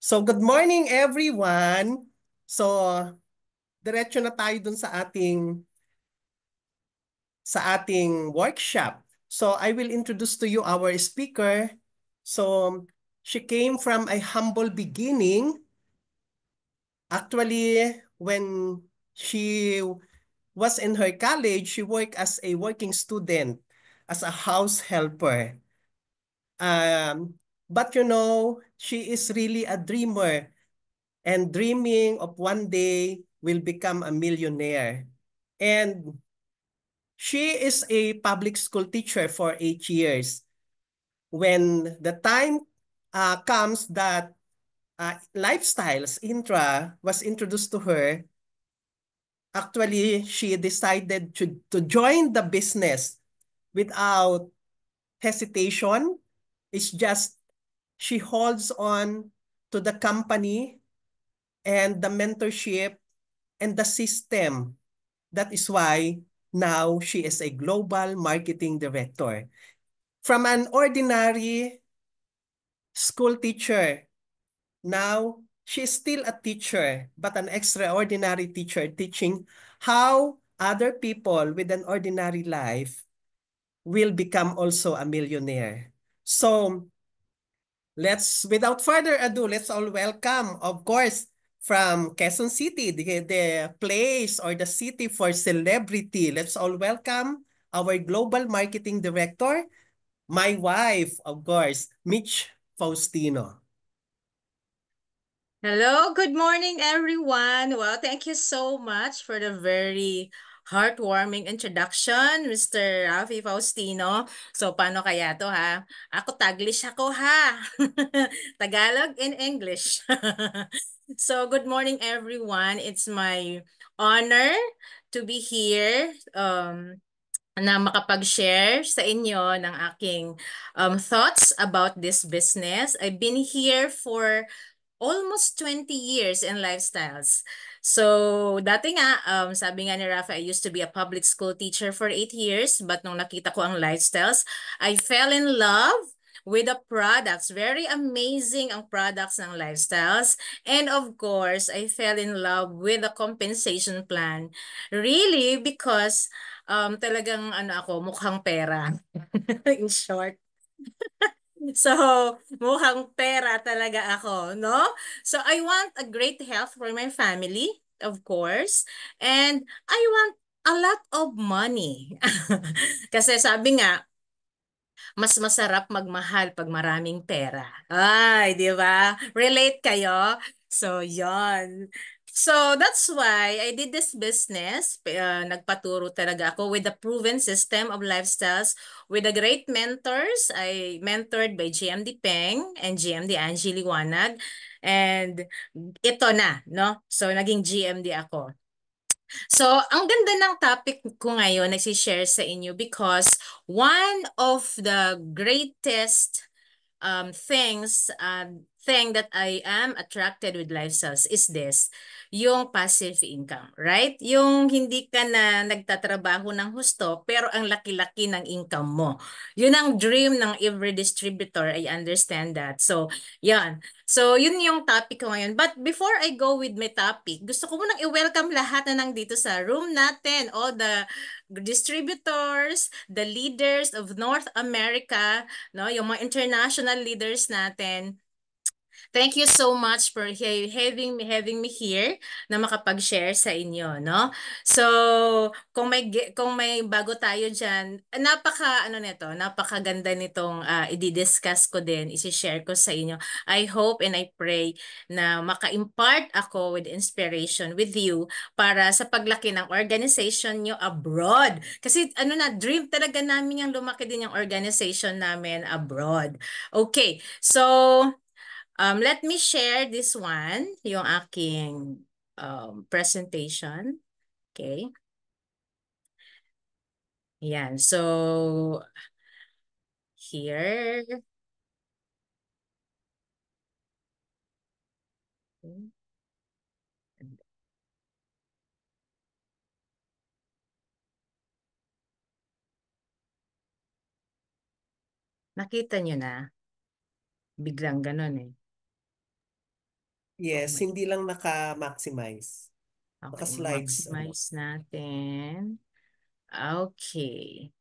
So good morning everyone. So diretso na tayo dun sa ating workshop. So I will introduce to you our speaker. So she came from a humble beginning. Actually, when she was in her college, she worked as a working student, as a house helper. But she is really a dreamer and dreaming of one day will become a millionaire. And she is a public school teacher for 8 years. When the time comes that Lifestyles Intra was introduced to her, actually she decided to join the business without hesitation. It's just she holds on to the company and the mentorship and the system. That is why now she is a global marketing director. From an ordinary school teacher, now she is still a teacher, but an extraordinary teacher teaching how other people with an ordinary life will become also a millionaire. So without further ado, let's all welcome, of course, from Quezon City, the place or the city for celebrity. Let's all welcome our Global Marketing Director, my wife, of course, Mitch Faustino. Hello, good morning, everyone. Well, thank you so much for the very heartwarming introduction, Mr. Rafi Faustino. So, paano kaya to ha? Ako Taglish ako ha. Tagalog in English. So, good morning, everyone. It's my honor to be here na makapag-share sa inyo ng aking thoughts about this business. I've been here for almost 20 years in lifestyles. So, dati nga, sabi nga ni Rafa, I used to be a public school teacher for 8 years. But nung nakita ko ang lifestyles, I fell in love with the products. Very amazing ang products ng lifestyles. And of course, I fell in love with the compensation plan. Really, because talagang ako, mukhang pera. In short. So, mukhang pera talaga ako, no? So, I want a great health for my family, of course. And I want a lot of money. Kasi sabi nga, mas masarap magmahal pag maraming pera. Ay, di ba? Relate kayo? So, yon. So, that's why I did this business. Nagpaturo talaga ako with the proven system of lifestyles with the great mentors. I mentored by GMD Peng and GMD Angie Liwanag. And ito na, no? So, naging GMD ako. So, ang ganda ng topic ko ngayon nagsishare sa inyo because one of the greatest thing that I am attracted with lifestyles is this, yung passive income, right? Yung hindi ka na nagtatrabaho ng husto pero ang laki-laki ng income mo. Yun ang dream ng every distributor, I understand that. So, yan. So, yun yung topic ko ngayon. But before I go with my topic, gusto ko munang i-welcome lahat na nandito sa room natin, all the distributors, the leaders of North America, no, yung mga international leaders natin. Thank you so much for having me here na makapag-share sa inyo, no? So, kung may bago tayo diyan, napakaganda nitong i-discuss ko din, i-share ko sa inyo. I hope and I pray na maka-impart ako with inspiration with you para sa paglaki ng organization nyo abroad. Kasi dream talaga namin yung lumaki din yung organization namin abroad. Okay, so let me share this one, yung aking presentation. Okay. Yan. So, here. Nakita nyo na. Biglang ganun eh. Oh Yes, my. hindi lang naka-maximize. Okay, Naka-slides. ma-maximize natin. Okay.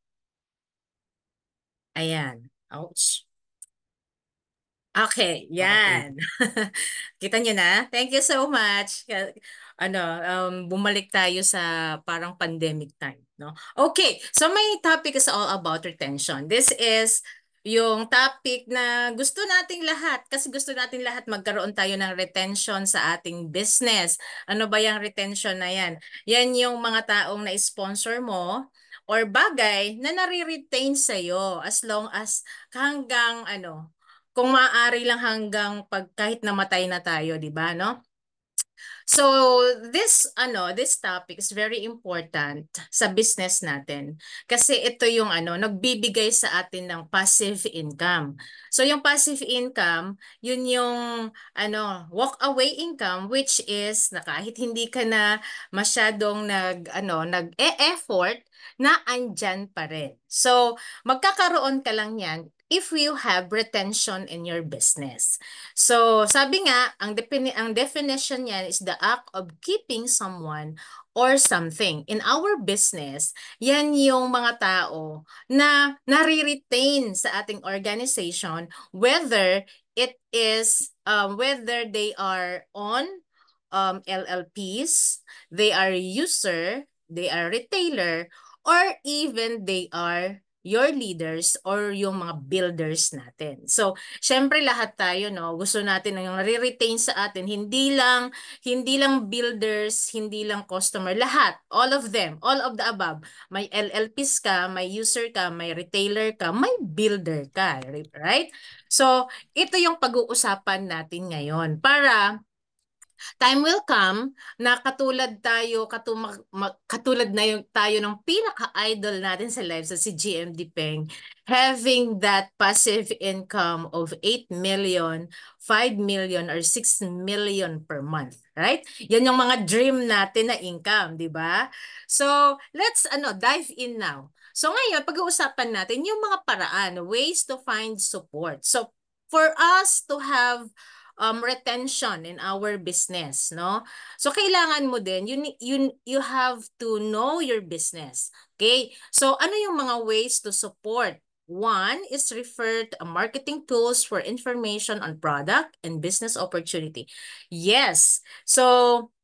Ayan. Ouch. Okay, Okay. yan. Kita niyo na? Thank you so much. Bumalik tayo sa parang pandemic time, no? Okay, so my topic is all about retention. This is yung topic na gusto nating lahat kasi gusto nating lahat magkaroon tayo ng retention sa ating business. Ano ba yung retention na yan? Yan yung mga taong na-sponsor mo or bagay na nare-retain sa'yo as long as hanggang kung maaari lang hanggang pag kahit namatay na tayo, 'di ba, no? So, this topic is very important sa business natin kasi ito yung nagbibigay sa atin ng passive income. So, yung passive income, yun yung walk away income which is na kahit hindi ka na masyadong nag-e-effort na andyan pa rin. So, magkakaroon ka lang yan if you have retention in your business. So, sabi nga, ang definition niyan is the act of keeping someone or something. In our business, yan yung mga tao na nare-retain sa ating organization whether whether they are on LLPs, they are user, they are retailer, or even they are your leaders or yung mga builders natin. So, syempre lahat tayo gusto natin yung nare-retain sa atin, hindi lang builders, hindi lang customer, lahat, all of them, all of the above. May LLPs ka, may user ka, may retailer ka, may builder ka, right? So, ito yung pag-uusapan natin ngayon para time will come na katulad na yung tayo ng pinaka-idol natin sa life sa si GMD Peng, having that passive income of 8 million, 5 million, or 6 million per month, right? Yan yung mga dream natin na income, di ba? So, let's dive in now. So ngayon, pag-uusapan natin yung mga paraan, ways to find support. So, for us to have retention in our business, no? So kailangan mo din you have to know your business. Okay? So ano yung mga ways to support? One is refer to marketing tools for information on product and business opportunity. Yes. So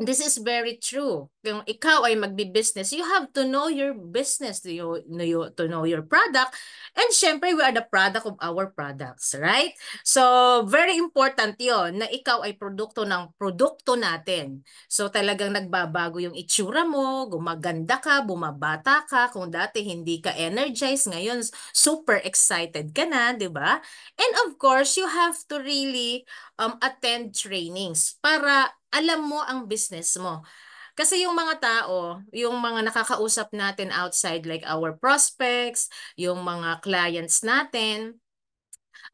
this is very true. Kung ikaw ay magbi-business, you have to know your business, to know your product, and syempre we are the product of our products, right? So very important 'yon na ikaw ay produkto ng produkto natin. So talagang nagbabago yung itsura mo, gumaganda ka, bumabata ka. Kung dati hindi ka energized, ngayon super excited ka na, 'di ba? And of course, you have to really attend trainings para alam mo ang business mo. Kasi yung mga tao, yung mga nakakausap natin outside like our prospects, yung mga clients natin,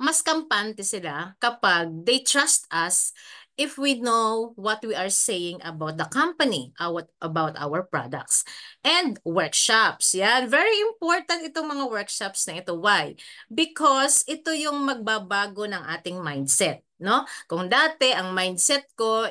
mas kampante sila kapag they trust us if we know what we are saying about the company, about our products. And workshops. Yan. Very important itong mga workshops na ito. Why? Because ito yung magbabago ng ating mindset. No? Kung dati ang mindset ko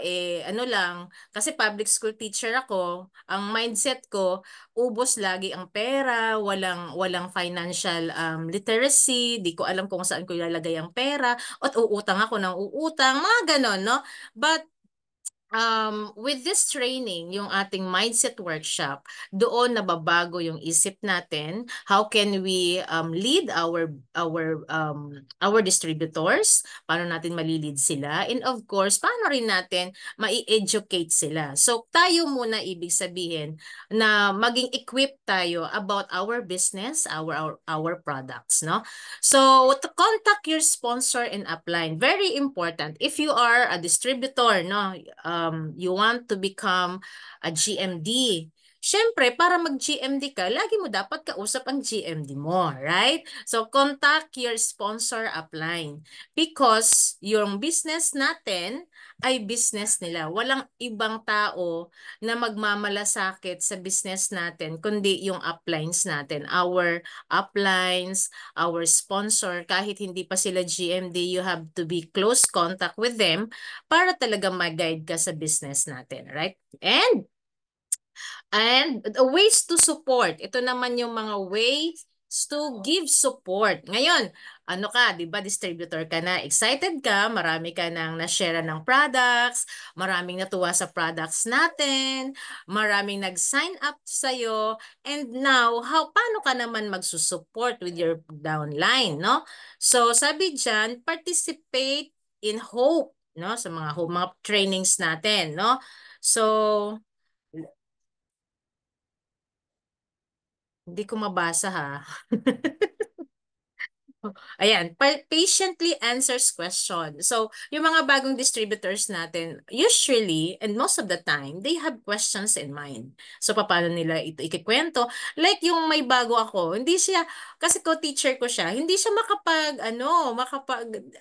kasi public school teacher ako, ang mindset ko ubos lagi ang pera, walang financial literacy, di ko alam kung saan ko ilalagay ang pera, at uutang ako ng uutang, mga ganon, no? But with this training, yung ating mindset workshop, doon nababago yung isip natin. How can we lead our distributors? Paano natin malilid sila? And of course, paano rin natin mai-educate sila? So tayo muna ibig sabihin na maging equipped tayo about our business, our products, no? So to contact your sponsor and upline, very important. If you are a distributor, no, you want to become a GMD, syempre, para mag-GMD ka, lagi mo dapat kausap ang GMD mo, right? So, contact your sponsor upline because yung business natin ay business nila. Walang ibang tao na magmamalasakit sa business natin, kundi yung uplines natin. Our uplines, our sponsor, kahit hindi pa sila GMD, you have to be close contact with them para talaga mag-guide ka sa business natin, right? And the ways to support. Ito naman yung mga ways to give support. Ngayon, ano ka, 'di ba, distributor ka na, excited ka, marami ka nang na-share ng products, maraming natuwa sa products natin, maraming nag-sign up sa iyo, and now, paano ka naman magsusupport with your downline, no? So, sabi diyan, participate in hope, no, sa mga hope, mga trainings natin, no? So, hindi ko mabasa ha. Ayan, patiently answers question. So, yung mga bagong distributors natin, usually, and most of the time, they have questions in mind. So, paano nila ito ikikwento? Like yung may bago ako, hindi siya, kasi co-teacher ko siya, hindi siya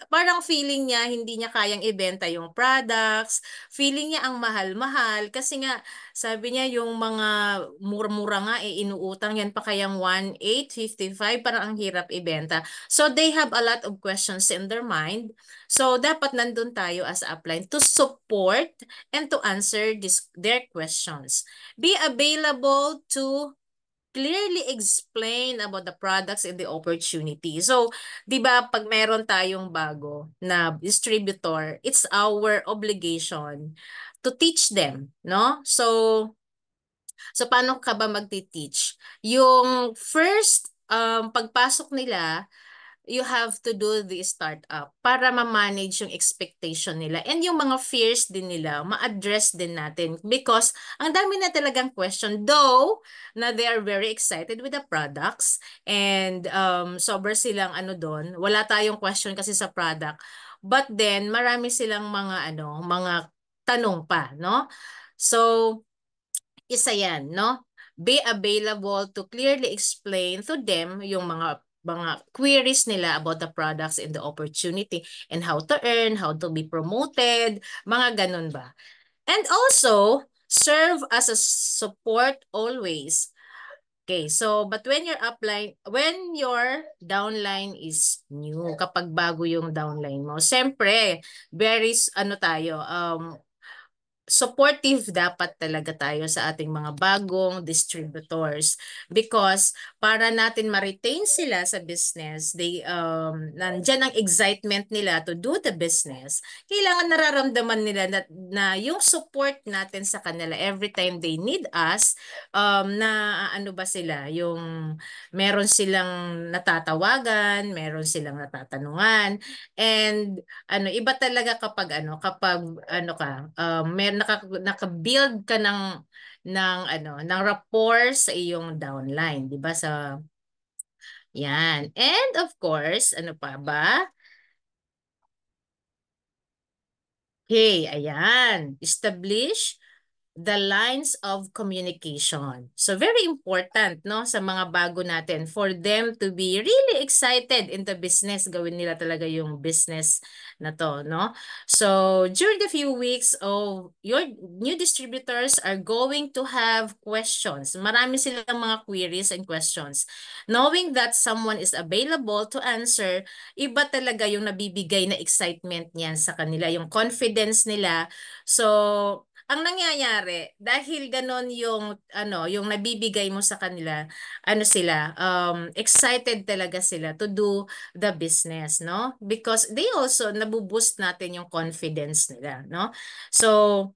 parang feeling niya, hindi niya kayang ibenta yung products, feeling niya ang mahal-mahal, kasi nga, sabi niya yung mga mura-mura nga, inuutang yan pa kayang 1,855, parang ang hirap ibenta. So they have a lot of questions in their mind. So dapat nandun tayo as upline to support and to answer their questions. Be available to clearly explain about the products and the opportunity. So, 'di ba, pag meron tayong bago na distributor, it's our obligation to teach them, no? So paano ka ba magti-teach? Yung first pagpasok nila, you have to do the startup para ma-manage yung expectation nila and yung mga fears din nila, ma-address din natin because ang dami na talagang question, though na they are very excited with the products and sobra silang ano doon, wala tayong question kasi sa product, but then marami silang mga tanong pa, no? So isa yan, no? Be available to clearly explain to them yung mga queries nila about the products and the opportunity and how to earn, how to be promoted, mga ganun ba. And also, serve as a support always. Okay, so but when your downline is new, kapag bago yung downline mo, siyempre, ano tayo, supportive dapat talaga tayo sa ating mga bagong distributors because para natin ma-retain sila sa business, nandyan ang excitement nila to do the business. Kailangan nararamdaman nila na yung support natin sa kanila every time they need us, na ano ba sila, yung meron silang natatawagan, meron silang natatanungan, and iba talaga kapag ka naka-build ka ng rapport sa iyong downline, 'di ba? Yan. And of course, ano pa ba? Okay, ayan. Establish the lines of communication. So very important, no, sa mga bago natin for them to be really excited in the business. Gawin nila talaga yung business na to, no? So during the few weeks of your new distributors are going to have questions. Marami silang mga queries and questions. Knowing that someone is available to answer, iba talaga yung nabibigay na excitement niyan sa kanila, yung confidence nila. So ang nangyayari, dahil ganon yung nabibigay mo sa kanila, excited talaga sila to do the business, no? Because they also nabuboost natin yung confidence nila, no? So,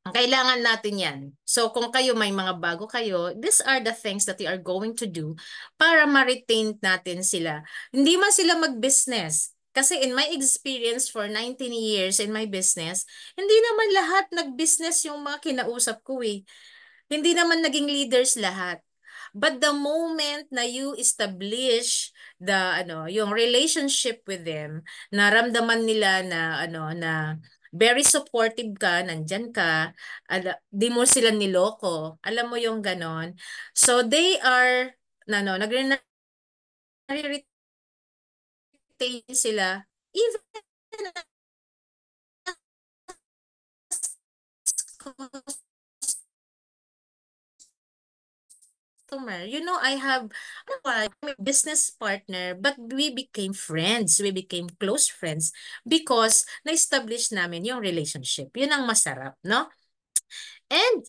kailangan natin yan. So, kung kayo may mga bago kayo, these are the things that you are going to do para ma-retain natin sila. Hindi man sila mag-business. Kasi in my experience for 19 years in my business, hindi naman lahat nag-business yung mga kinausap ko eh. Hindi naman naging leaders lahat. But the moment na you establish yung relationship with them, naramdaman nila na very supportive ka, nandyan ka, di mo sila niloko. Alam mo yung ganon. So they are nagre-retain sila even as customer. I have my business partner, but we became friends. We became close friends because na-establish namin yung relationship. Yun ang masarap, no? And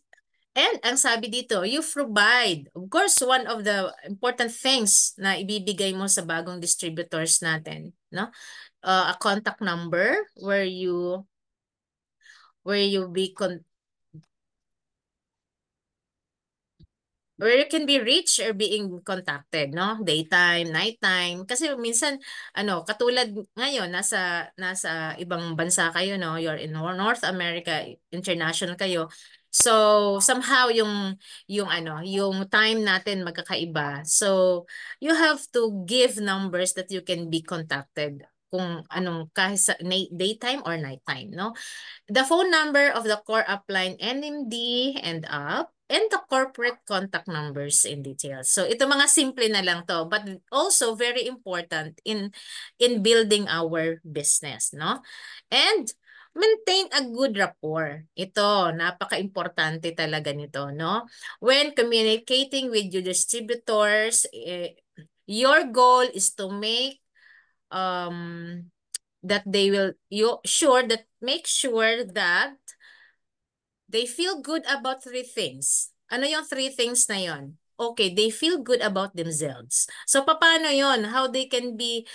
ang sabi dito, you provide. Of course, one of the important things na ibibigay mo sa bagong distributors natin, no? A contact number where you be where you can be reached or being contacted, no? Daytime, nighttime. Kasi minsan, katulad ngayon, nasa ibang bansa kayo, no? You're in North America, international kayo. So, somehow yung time natin magkakaiba. So, you have to give numbers that you can be contacted kung kahit sa daytime or nighttime, no? The phone number of the core upline NMD and up, and the corporate contact numbers in details. So ito mga simple na lang to, but also very important in building our business, no? And maintain a good rapport. Ito, napaka-importante talaga nito, no? When communicating with your distributors, your goal is to make um that they will you sure that make sure that they feel good about three things. Ano yung three things na yon? Okay, they feel good about themselves. So paano yon? How they can be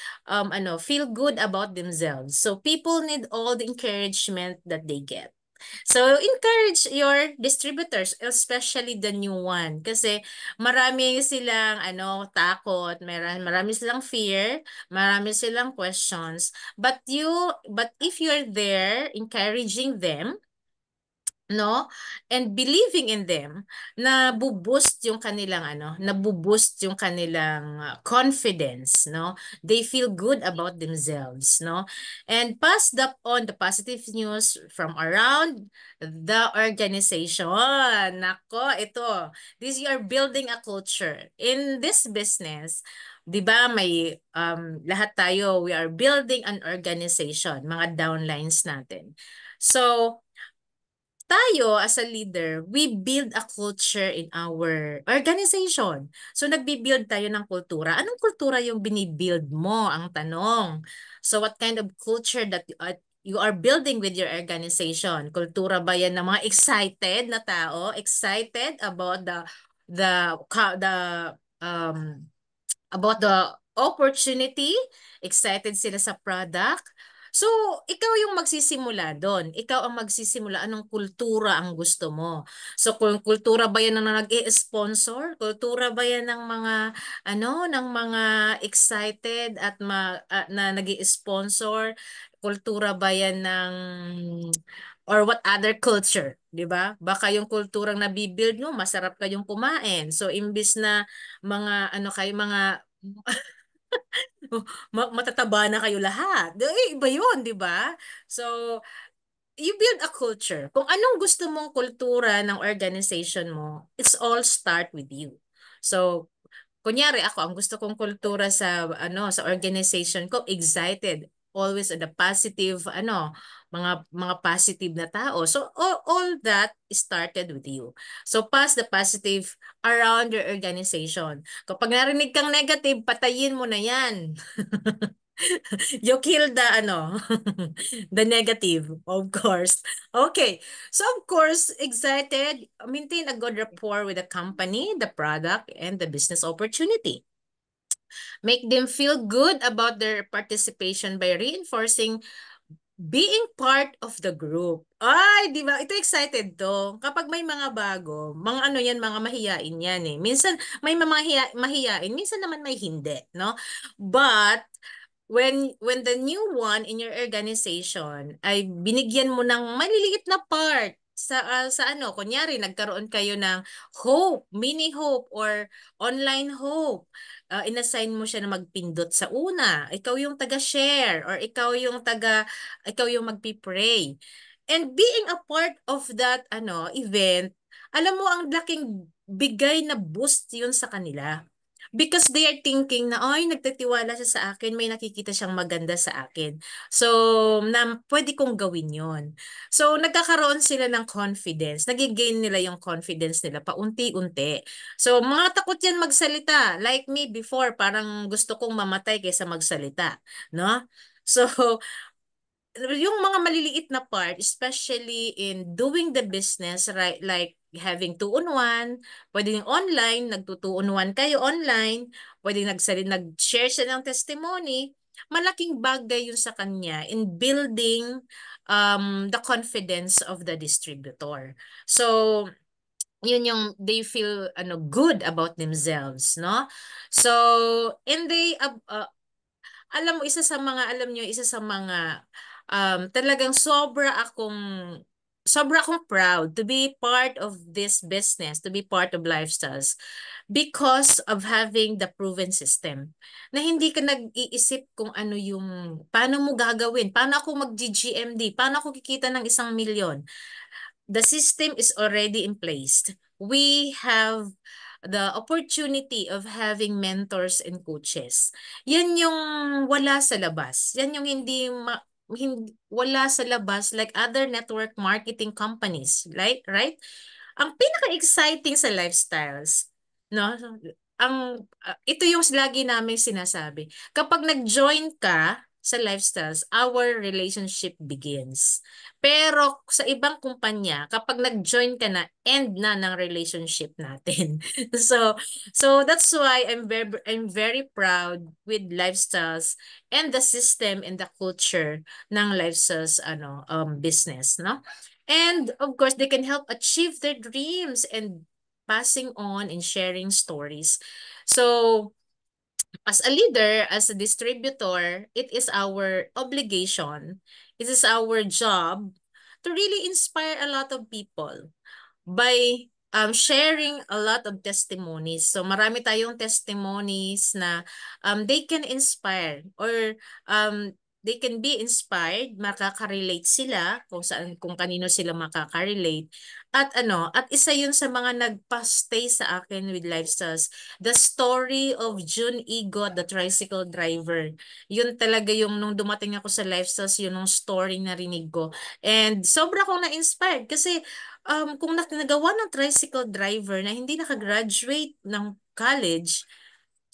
feel good about themselves. So people need all the encouragement that they get. So encourage your distributors, especially the new one, kasi marami silang takot, marami silang fear, marami silang questions. But if you're there encouraging them, no, and believing in them, nabuboost yung kanilang confidence, no, they feel good about themselves, no, and pass on the positive news from around the organization. Nako, this, you are building a culture in this business. 'Di ba, may lahat tayo, we are building an organization, mga downlines natin. So tayo as a leader, we build a culture in our organization. So nagbi-build tayo ng kultura. Anong kultura yung binibuild mo? Ang tanong. So what kind of culture that you are building with your organization? Kultura ba yan ng mga excited na tao? Excited about the um about the opportunity, excited sila sa product. So, ikaw yung magsisimula doon. Ikaw ang magsisimula anong kultura ang gusto mo. So, kung kultura ba yan ng nag-i-sponsor? Kultura ba yan ng mga excited at na nag-i-sponsor? Kultura ba yan ng or what other culture, 'di ba? Baka yung kulturang nabibuild mo, masarap kayong kumain. So, imbis na mga matataba na kayo lahat. Iba yun, di ba? So, you build a culture. Kung anong gusto mong kultura ng organization mo, it's all start with you. So, kunyari ako, ang gusto kong kultura sa organization ko, excited, always the positive mga positive na tao. So all that started with you. So pass the positive around your organization. Kapag narinig kang negative, patayin mo na 'yan. You kill the negative, of course. Okay. So of course, excited, maintain a good rapport with the company, the product, and the business opportunity. Make them feel good about their participation by reinforcing being part of the group. Ay, di ba? Ito excited to. Kapag may mga bago, mga mahiyain yan eh. Minsan may mga mahiyain, minsan naman may hindi, no? But when the new one in your organization ay binigyan mo ng maliliit na part sa ano, kunyari nagkaroon kayo ng Hope, mini Hope or online Hope. Inassign mo siya na magpindot sa una. Ikaw yung taga-share or ikaw yung magpi-pray. And being a part of that event, alam mo ang laking bigay na boost yun sa kanila. Because they are thinking na, ay, nagtitiwala siya sa akin, may nakikita siyang maganda sa akin. So, pwede kong gawin yon. So, nagkakaroon sila ng confidence. Nagigain nila yung confidence nila paunti-unti. So, mga takot yan magsalita. Like me before, parang gusto kong mamatay kaysa magsalita. No? So, yung mga maliliit na part, especially in doing the business, right, like having two-on-one, pwedeng online, nagtutu-on-one kayo online, pwedeng nag-share siya ng testimony, malaking bagay yun sa kanya in building the confidence of the distributor. So, yun yung they feel good about themselves, no? So, and they alam mo, alam nyo, isa sa mga talagang sobra akong proud to be part of this business, to be part of Lifestyles because of having the proven system. Na hindi ka nag-iisip kung paano mo gagawin, paano ako mag-GGMD, paano ako kikita ng 1 milyon. The system is already in place. We have the opportunity of having mentors and coaches. Yan yung wala sa labas. Yan yung wala sa labas like other network marketing companies, right? Ang pinaka-exciting sa Lifestyles, no? Ito yung lagi namin sinasabi. Kapag nag-join ka sa Lifestyles, our relationship begins. Pero sa ibang kumpanya, kapag nag-join ka na, end na ng relationship natin. So, that's why I'm very proud with Lifestyles and the system and the culture ng Lifestyles business, no? And of course, they can help achieve their dreams and passing on and sharing stories. So, as a leader, as a distributor, it is our obligation, it is our job to really inspire a lot of people by sharing a lot of testimonies. So marami tayong testimonies na they can inspire or um, they can be inspired, makaka-relate sila kung kanino sila makaka-relate. At isa yun sa mga nagpa-stay sa akin with Lifestyles, the story of June Igot, the tricycle driver. Yun talaga yung nung dumating ako sa Lifestyles, yun yung story na rinig ko. And sobra akong na-inspired kasi kung nagawa ng tricycle driver na hindi nakagraduate ng college,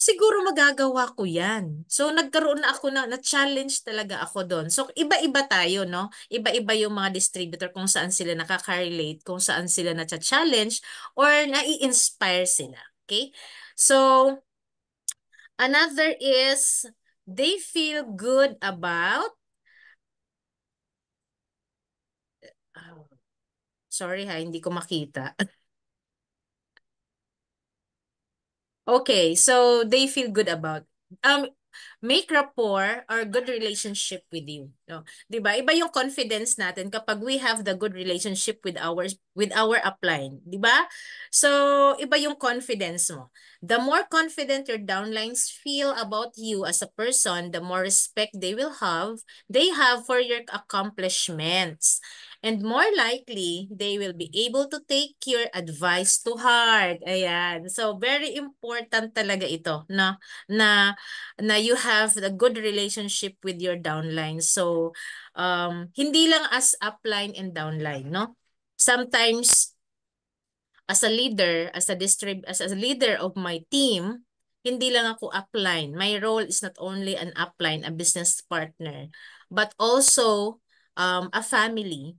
siguro magagawa ko yan. So nagkaroon na ako na-challenge talaga ako doon. So iba-iba tayo, no? Iba-iba yung mga distributor kung saan sila nakaka-relate, kung saan sila na-challenge or nai-inspire sila. Okay? So another is they feel good about sorry ha, hindi ko makita. Okay, so they feel good about um make rapport or good relationship with you. No? 'Di ba? Iba yung confidence natin kapag we have the good relationship with our upline, 'di ba? So, iba yung confidence mo. The more confident your downlines feel about you as a person, the more respect they have for your accomplishments. And more likely, they will be able to take your advice to heart. Ayan. So, very important talaga ito, no? Na you have a good relationship with your downline. So, hindi lang as upline and downline, no? Sometimes, as a leader of my team, hindi lang ako upline. My role is not only an upline, a business partner, but also a family.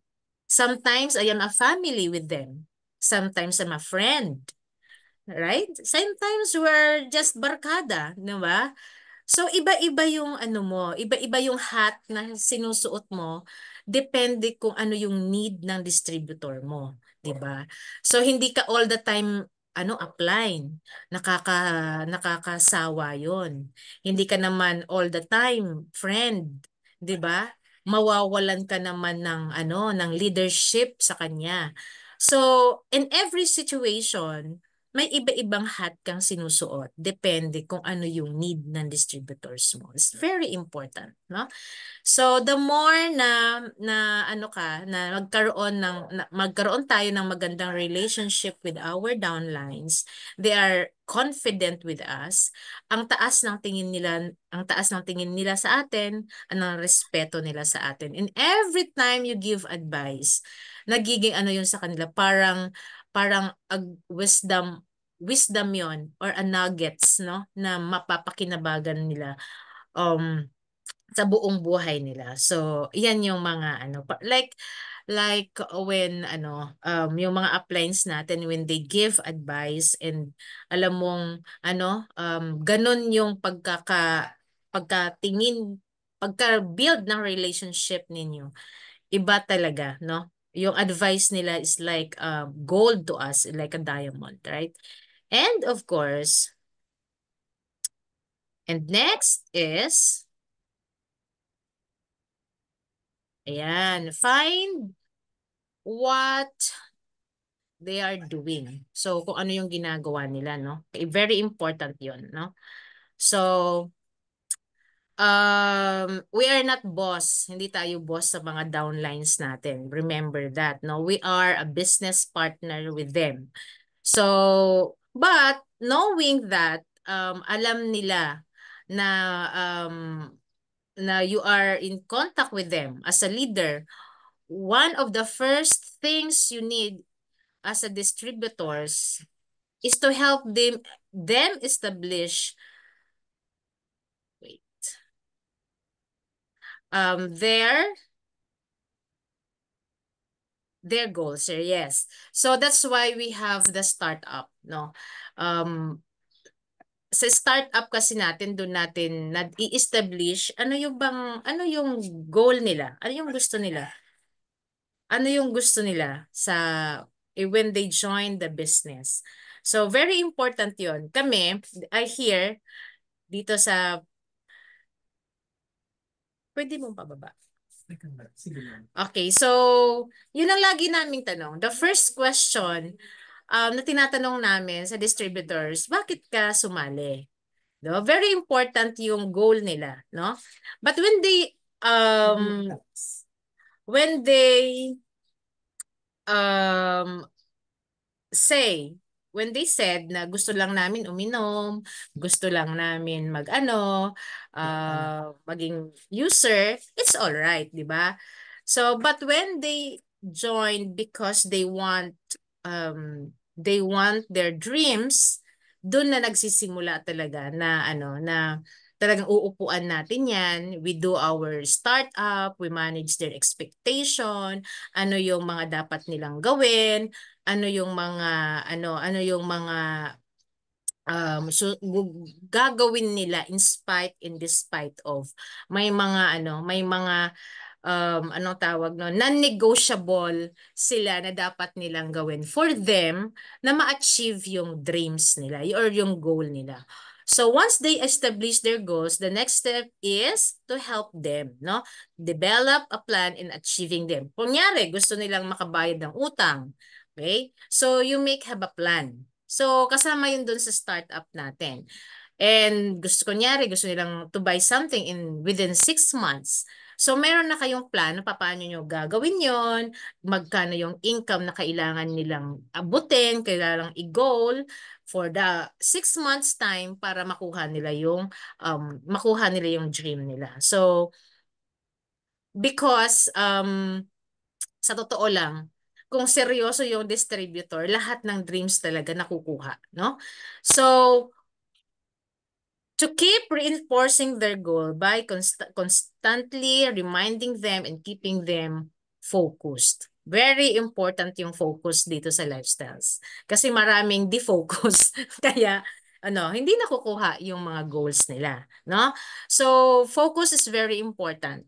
Sometimes I am a family with them. Sometimes I'm a friend. Right? Sometimes we're just barkada, di ba? So iba-iba yung iba-iba yung hat na sinusuot mo, depende kung ano yung need ng distributor mo, 'di ba? So hindi ka all the time apply. Nakakasawa 'yon. Hindi ka naman all the time friend, 'di ba? mawawalan ka naman ng ng leadership sa kanya. So, in every situation, may iba-ibang hat kang sinusuot depende kung ano yung need ng distributors mo. It's very important, no? So the more na magkaroon tayo ng magandang relationship with our downlines, they are confident with us. Ang taas ng tingin nila sa atin, ang respeto nila sa atin. And every time you give advice, nagiging yun sa kanila, parang wisdom yon or a nuggets, no, na mapapakinabagan nila um sa buong buhay nila. So, yan yung mga like when yung mga uplines natin when they give advice and alam mong ganun yung pagkatingin pagka-build ng relationship ninyo. Iba talaga, no? Yung advice nila is like gold to us, like a diamond, right? And of course, and next is ayan, find what they are doing. So, kung ano yung ginagawa nila, no? Very important yon, no? So, we are not boss. Hindi tayo boss sa mga downlines natin. Remember that, no? We are a business partner with them. So, but knowing that, alam nila na um, na you are in contact with them as a leader, one of the first things you need as a distributors is to help them establish wait um their their goals, sir. Yes, so that's why we have the startup, no? Sa startup kasi natin doon natin i-establish ano yung goal nila, ano yung gusto nila, sa when they join the business. So very important yon. Kami, I hear dito sa pwede mong pababa. Okay, so yun ang lagi naming tanong. The first question na tinatanong namin sa distributors, bakit ka sumali? No? Very important yung goal nila, no? But when they um when they said na gusto lang namin uminom, gusto lang namin maging user, it's all right, di ba? So, but when they joined because they want their dreams, doon na nagsisimula talaga na na talagang uupuan natin yan. We do our startup, we manage their expectation, ano yung mga dapat nilang gawin, ano yung mga ano yung mga gagawin nila in despite of may mga anong tawag no, non-negotiable sila na dapat nilang gawin for them na ma-achieve yung dreams nila or yung goal nila. So once they establish their goals, the next step is to help them, no? Develop a plan in achieving them. Kunyari, gusto nilang makabayad ng utang. Okay? So you have a plan. So kasama yun dun sa startup natin. And gusto nilang to buy something within 6 months. So meron na kayong plan paano nyo gagawin yon, magkano yung income na kailangan nilang abutin, kailangan i-goal for the 6 months time para makuha nila yung dream nila. So because sa totoo lang, kung seryoso yung distributor, lahat ng dreams talaga nakukuha, no? So to keep reinforcing their goal by constantly reminding them and keeping them focused. Very important yung focus dito sa lifestyles. Kasi maraming defocus. Kaya hindi nakukuha yung mga goals nila, no? So, focus is very important.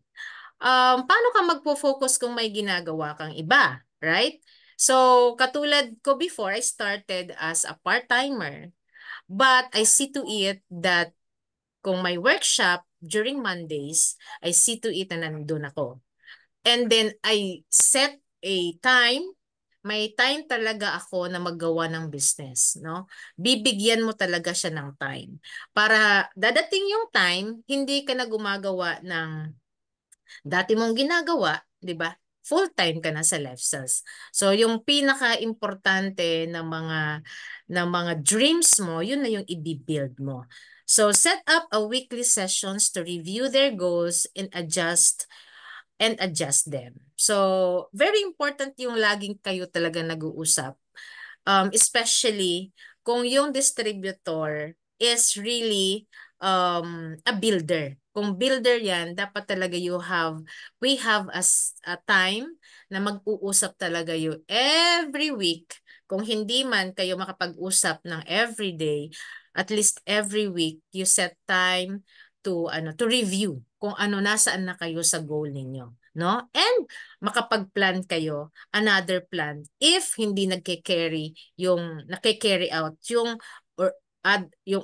Paano ka magpo-focus kung may ginagawa kang iba, right? So, katulad ko before, I started as a part-timer. But I see to it that kung may workshop during Mondays, I see to it na nandun ako. And then I set a time. May time talaga ako na maggawa ng business, no? Bibigyan mo talaga siya ng time. Para dadating yung time, hindi ka na gumagawa ng dati mong ginagawa, 'di ba? Full-time ka na sa lifestyles. So yung pinaka-importante ng mga dreams mo, yun na yung i-build mo. So set up a weekly sessions to review their goals and adjust them. So very important yung laging kayo talaga nag-uusap. Especially kung yung distributor is really a builder. Kung builder yan, dapat talaga we have a time na mag-uusap talaga you every week. Kung hindi man kayo makapag-usap ng every day, at least every week, you set time to review kung nasaan na kayo sa goal ninyo, no? And makapag-plan kayo another plan if hindi nagke-carry out yung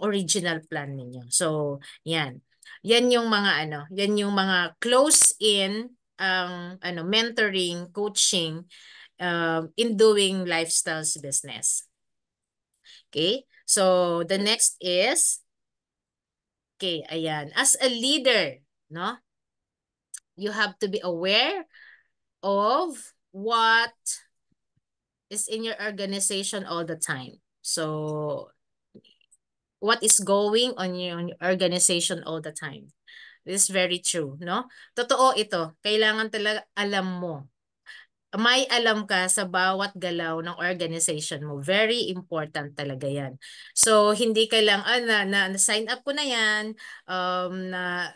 original plan ninyo. So, yan. Yan yung mga close in ang mentoring, coaching in doing lifestyles business. Okay? So, the next is okay, ayan. As a leader, no? You have to be aware of what is in your organization all the time. So, what is going on your organization all the time. This is very true, no? Totoo ito. Kailangan talaga alam mo. May alam ka sa bawat galaw ng organization mo. Very important talaga yan. So, hindi ka lang, na-sign up ko na yan,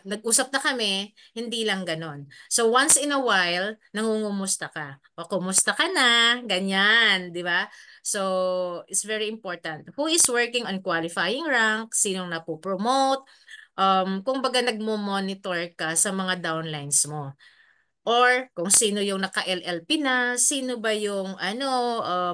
nag-usap na kami, hindi lang ganon. So, once in a while, nangungumusta ka. O, kumusta ka na? Ganyan, di ba? So, it's very important. Who is working on qualifying rank? Sinong napopromote? Kung baga nagmo-monitor ka sa mga downlines mo. Or kung sino yung naka-LLP na, sino ba yung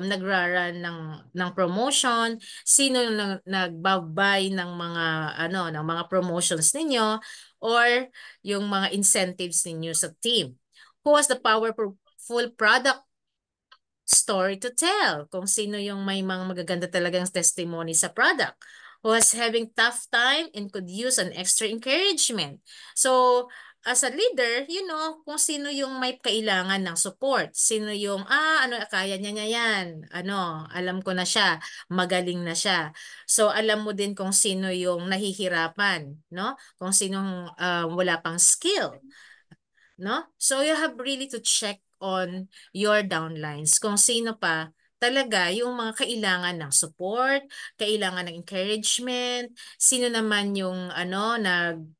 nagra-run ng promotion, sino yung nagbabay ng mga promotions ninyo or yung mga incentives ninyo sa team. Who has the powerful product story to tell, kung sino yung may mga magaganda talagang testimony sa product, who was having tough time and could use an extra encouragement. So, as a leader, kung sino yung may kailangan ng support, sino yung, kaya niya yan, alam ko na siya, magaling na siya. So, alam mo din kung sino yung nahihirapan, no? Kung sinong wala pang skill. No? So you have really to check on your downlines kung sino pa talaga yung mga kailangan ng support, kailangan ng encouragement, sino naman yung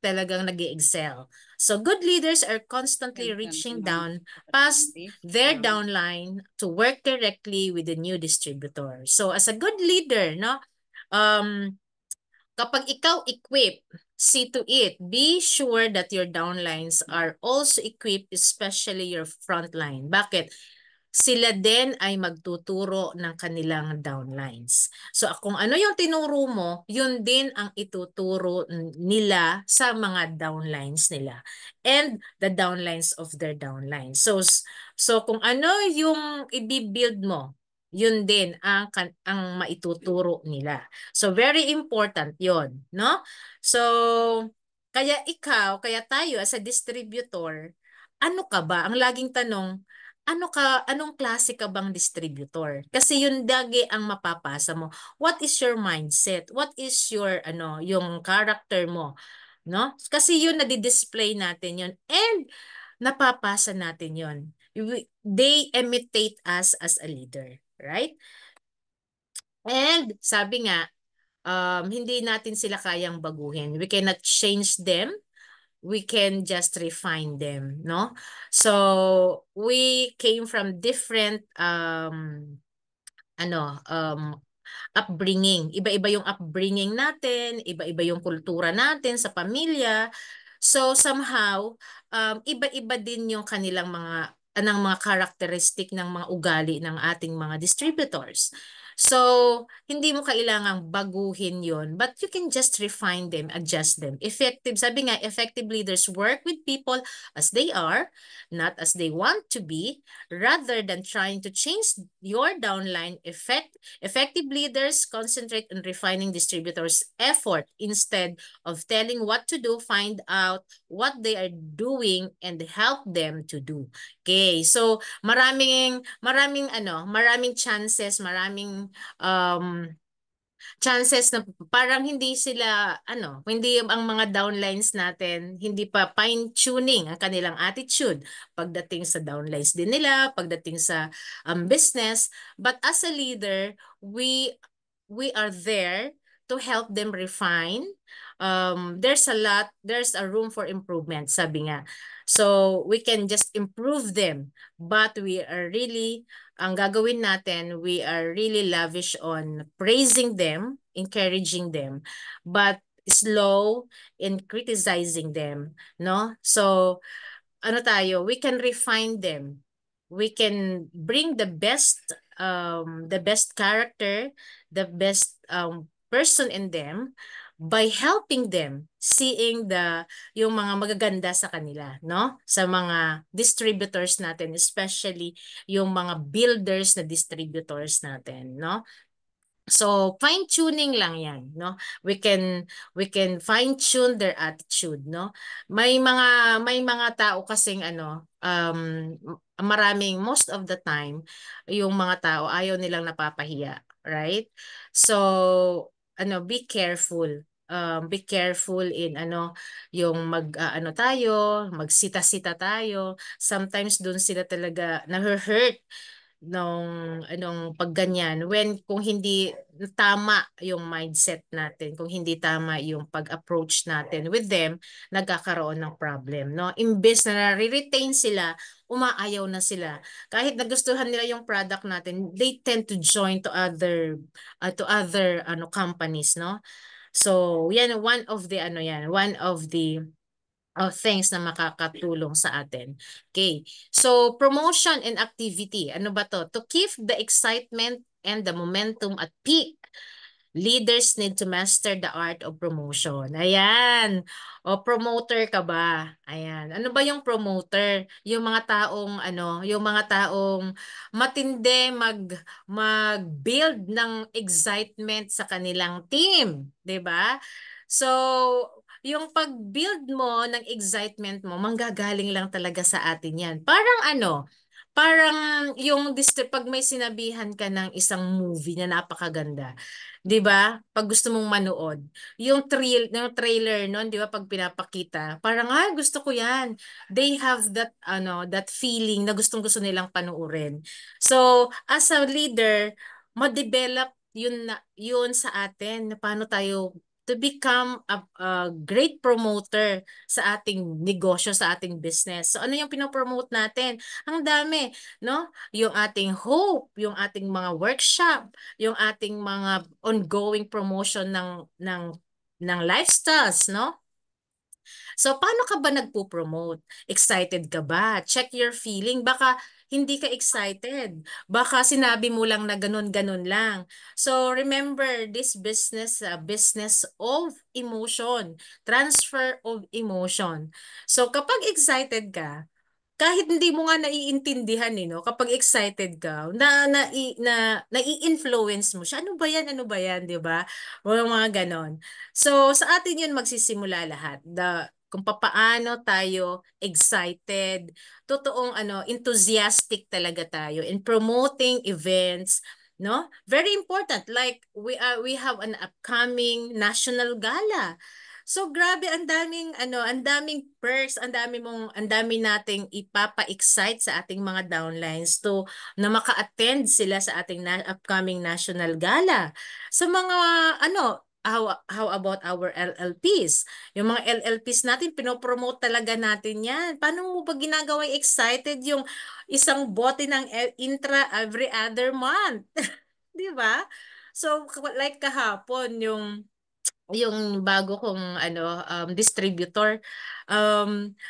talagang nag-excel. So good leaders are constantly reaching down past their downline to work directly with the new distributor. So as a good leader, no, kapag ikaw equip, see to it. Be sure that your downlines are also equipped, especially your frontline. Bakit? Sila din ay magtuturo ng kanilang downlines. So kung ano yung tinuro mo, yun din ang ituturo nila sa mga downlines nila and the downlines of their downlines. So kung ano yung i-build mo, yun din ang maituturo nila. So very important 'yon, no? So kaya tayo as a distributor, ano ka ba? Ang laging tanong, anong klase ka bang distributor? Kasi yun lagi ang mapapasa mo. What is your mindset? What is your yung character mo, no? Kasi yun nadi-display natin yun and napapasa natin yun. They imitate us as a leader, right? And sabi nga, hindi natin sila kayang baguhin. We cannot change them. We can just refine them, no? So we came from different upbringing. Iba-iba yung upbringing natin, iba-iba yung kultura natin sa pamilya. So somehow iba-iba din yung kanilang mga ng mga characteristic ng mga ugali ng ating mga distributors. So, hindi mo kailangang baguhin yon, but you can just refine them, adjust them. Effective, sabi nga, effective leaders work with people as they are, not as they want to be, rather than trying to change your downline. Effective leaders concentrate on refining distributors' effort instead of telling what to do, find out what they are doing, and help them to do. Okay, so maraming chances, um chances na parang hindi sila hindi ang mga downlines natin hindi pa fine tuning ang kanilang attitude pagdating sa downlines din nila, pagdating sa business, but as a leader, we are there to help them refine. There's a room for improvement, sabi nga. So we can just improve them, but ang gagawin natin, we are really lavish on praising them, encouraging them, but slow in criticizing them, no? So we can refine them. We can bring the best character, the best person in them by helping them seeing yung mga magaganda sa kanila, no? Sa mga distributors natin, especially yung mga builders na distributors natin, no? So fine tuning lang 'yan, no? We can fine tune their attitude, no? May mga tao kasing maraming most of the time yung mga tao ayaw nilang napapahiya, right? So be careful. Be careful in yung magsita-sita tayo. Sometimes doon sila talaga na-hurt anong pagganyan kung hindi tama yung mindset natin, kung hindi tama yung pag-approach natin with them, nagkakaroon ng problem, no? Imbes na nare-retain sila, umaayaw na sila. Kahit nagustuhan nila yung product natin, they tend to join to other companies, no? So, yan one of the things na makakatulong sa atin. Okay. So, promotion and activity. Ano ba to? To keep the excitement and the momentum at peak, leaders need to master the art of promotion. Ayan. O promoter ka ba? Ayan. Ano ba yung promoter? Yung mga taong matindi mag-build ng excitement sa kanilang team, 'di ba? So, yung pag-build mo ng excitement mo, manggagaling lang talaga sa atin 'yan. Parang pag may sinabihan ka ng isang movie na napakaganda, 'di ba? Pag gusto mong manood, yung trailer noon, 'di ba, pag pinapakita, parang gusto ko 'yan. They have that feeling na gustong-gusto nilang panoorin. So, as a leader, ma-develop yun sa atin na paano tayo to become a great promoter sa ating negosyo, sa ating business. So ano yung pinopromote natin? Ang dami, no? Yung ating hope, yung ating mga workshop, yung ating mga ongoing promotion ng lifestyles, no? So, paano ka ba nagpo-promote? Excited ka ba? Check your feeling. Baka hindi ka excited. Baka sinabi mo lang na ganun-ganun lang. So, remember, this business of emotion, transfer of emotion. So, kapag excited ka, kahit hindi mo nga naiintindihan no, kapag excited ka, nai-influence mo siya. Ano ba 'yan? Ano ba 'yan, 'di ba? Mga ganon. So, sa atin 'yun magsisimula lahat. Kung papaano tayo excited, totoong enthusiastic talaga tayo in promoting events, no? Very important, like we have an upcoming national gala. So grabe, ang daming perks, ang dami nating ipapa-excite sa ating mga downlines na maka-attend sila sa ating upcoming national gala. Sa mga how about our LLPs? Yung mga LLPs natin, pinopromote talaga natin yan. Paano mo ba ginagawang excited yung isang bote ng intra every other month? Di ba? So, like kahapon, yung bago kong distributor,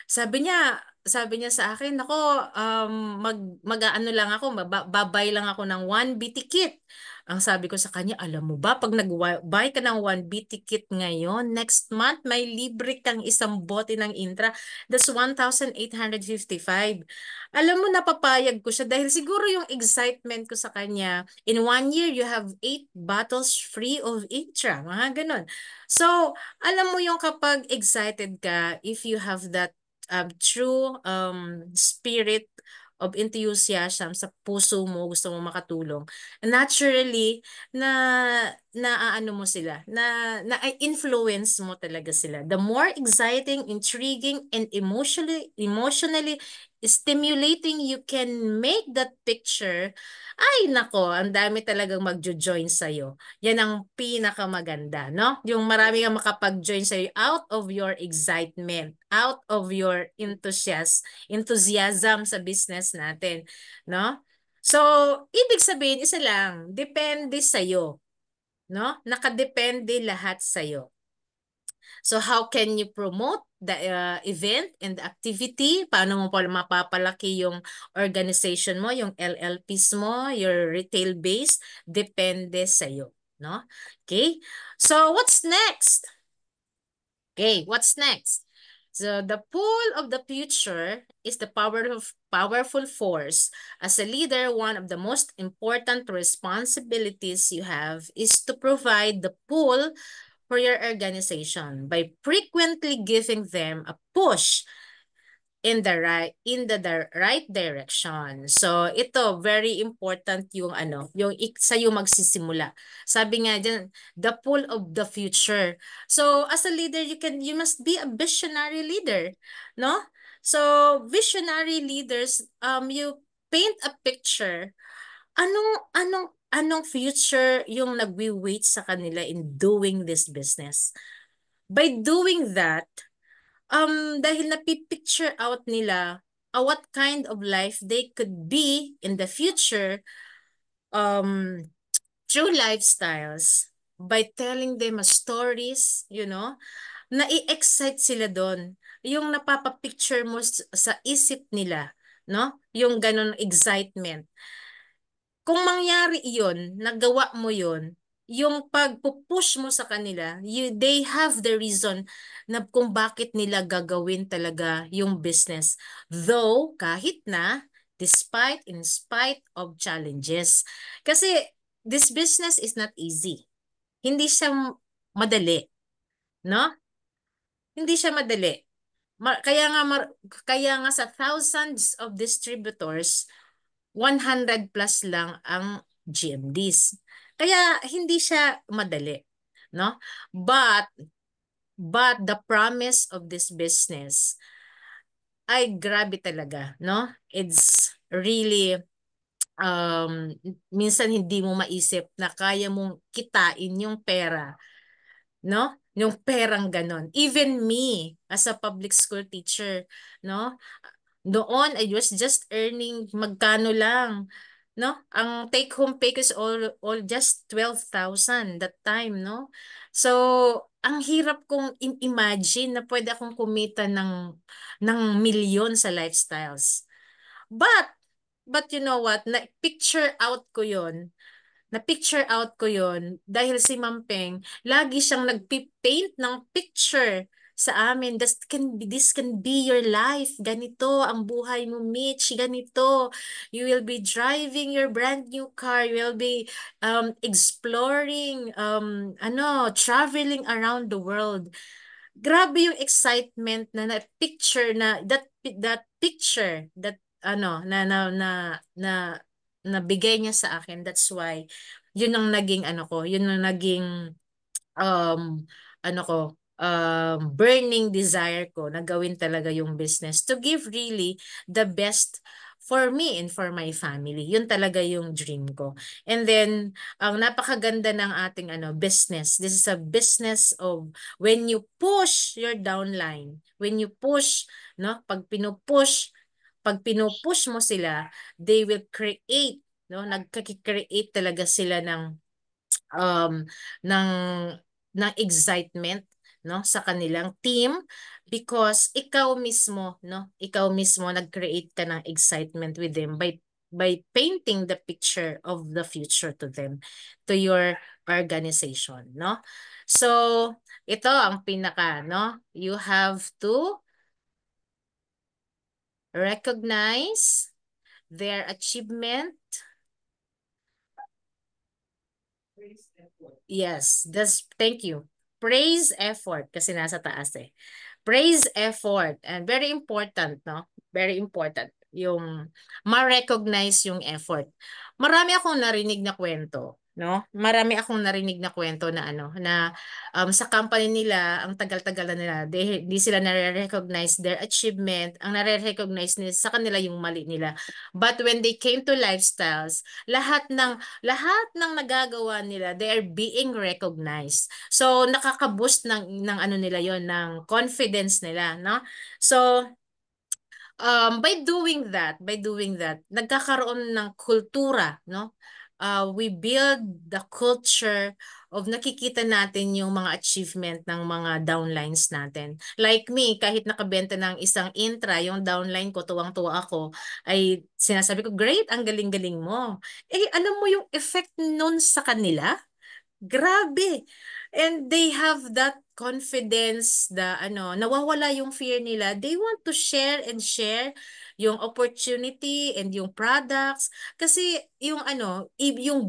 sabi niya, sabi niya sa akin, nako, mag-ano lang ako, babay lang ako ng 1B ticket. Ang sabi ko sa kanya, alam mo ba, pag nag-buy ka ng 1B ticket ngayon, next month, may libre kang isang bote ng Intra. That's 1,855. Alam mo, napapayag ko siya dahil siguro yung excitement ko sa kanya, in 1 year, you have 8 bottles free of Intra. Mga ganun. So, alam mo yung kapag excited ka, if you have that true spirit of enthusiasm sa puso mo, gusto mo makatulong, naturally, na ano mo sila, na influence mo talaga sila. The more exciting, intriguing, and emotionally stimulating you can make that picture, ay nako, ang dami talagang magjo-join sa'yo. Yan ang pinakamaganda, no? Yung marami kang makapag-join sa'yo out of your excitement, out of your enthusiasm sa business natin, no? So, ibig sabihin, isa lang, depende sa'yo, no? Nakadepende lahat sa'yo. So how can you promote the event and the activity? Paano mo pa mapapalaki yung organization mo, yung LLPs mo, your retail base? Depende sa'yo, no? Okay? So what's next? Okay, what's next? So the pool of the future is the powerful force. As a leader, one of the most important responsibilities you have is to provide the pool for your organization by frequently giving them a push in the right direction. So ito very important yung yung sa'yo magsisimula. Sabi nga diyan, the pull of the future. So as a leader, you must be a visionary leader, no? So visionary leaders, you paint a picture. Anong future yung nagwi-wait sa kanila in doing this business? By doing that, dahil napipicture out nila what kind of life they could be in the future, um, through lifestyles, by telling them stories, na-excite sila doon. Yung napapapicture mo sa isip nila, no? Yung ganun excitement. Kung mangyari iyon, nagawa mo yun, yung pagpupush mo sa kanila, they have the reason na kung bakit nila gagawin talaga yung business. Though, kahit na, in spite of challenges. Kasi, this business is not easy. Hindi siya madali, no? Hindi siya madali. Kaya nga sa thousands of distributors, 100 plus lang ang GMDs. Kaya hindi siya madali, no? But the promise of this business ay grabe talaga, no? It's really minsan hindi mo maisip na kaya mong kitain yung pera, no? Yung perang ganon. Even me as a public school teacher, no? Noon, I was just earning magkano lang, no? Ang take home pay ko is all just 12,000 that time, no? So, ang hirap kong imagine na pwede akong kumita ng milyon sa lifestyles. But you know what? Na-picture out ko 'yon, na-picture out ko yon dahil si Ma'am Peng, lagi siyang nagpipaint ng picture sa amin. This can be your life. Ganito ang buhay mo, Mitch. Ganito. You will be driving your brand new car. You will be exploring, traveling around the world. Grabe yung excitement na picture na that picture that nabigay niya sa akin. That's why yun ang naging yun ang naging um burning desire ko na gawin talaga yung business to give really the best for me and for my family. Yun talaga yung dream ko. And then ang napakaganda ng ating business. This is a business of when you push your downline, when you push, no, pag pinupush mo sila, they will create, no, nagkaki-create talaga sila um ng ng excitement, no, sa kanilang team because ikaw mismo nag-create ka ng excitement with them by painting the picture of the future to them, to your organization, no? So, ito ang pinaka, no? You have to recognize their achievement. Yes, thank you. Praise effort kasi nasa taas eh. Praise effort and very important, no? Very important yung ma-recognize yung effort. Marami akong narinig na kwento, no? Marami akong narinig na kwento na sa company nila, ang tagal-tagal na nila, di sila nare-recognize their achievement. Ang nare-recognize nila sa kanila yung mali nila. But when they came to lifestyles, lahat ng nagagawa nila, they are being recognized. So nakaka-boost ng ano nila yon, ng confidence nila, no? So by doing that, nagkakaroon ng kultura, no? We build the culture of nakikita natin yung mga achievement ng mga downlines natin. Like me, kahit nakabenta ng isang intra, yung downline ko, tuwang-tuwa ako, ay sinasabi ko, great, ang galing-galing mo. Eh, alam mo yung effect nun sa kanila? Grabe. And they have that confidence, nawawala yung fear nila. They want to share yung opportunity and yung products kasi yung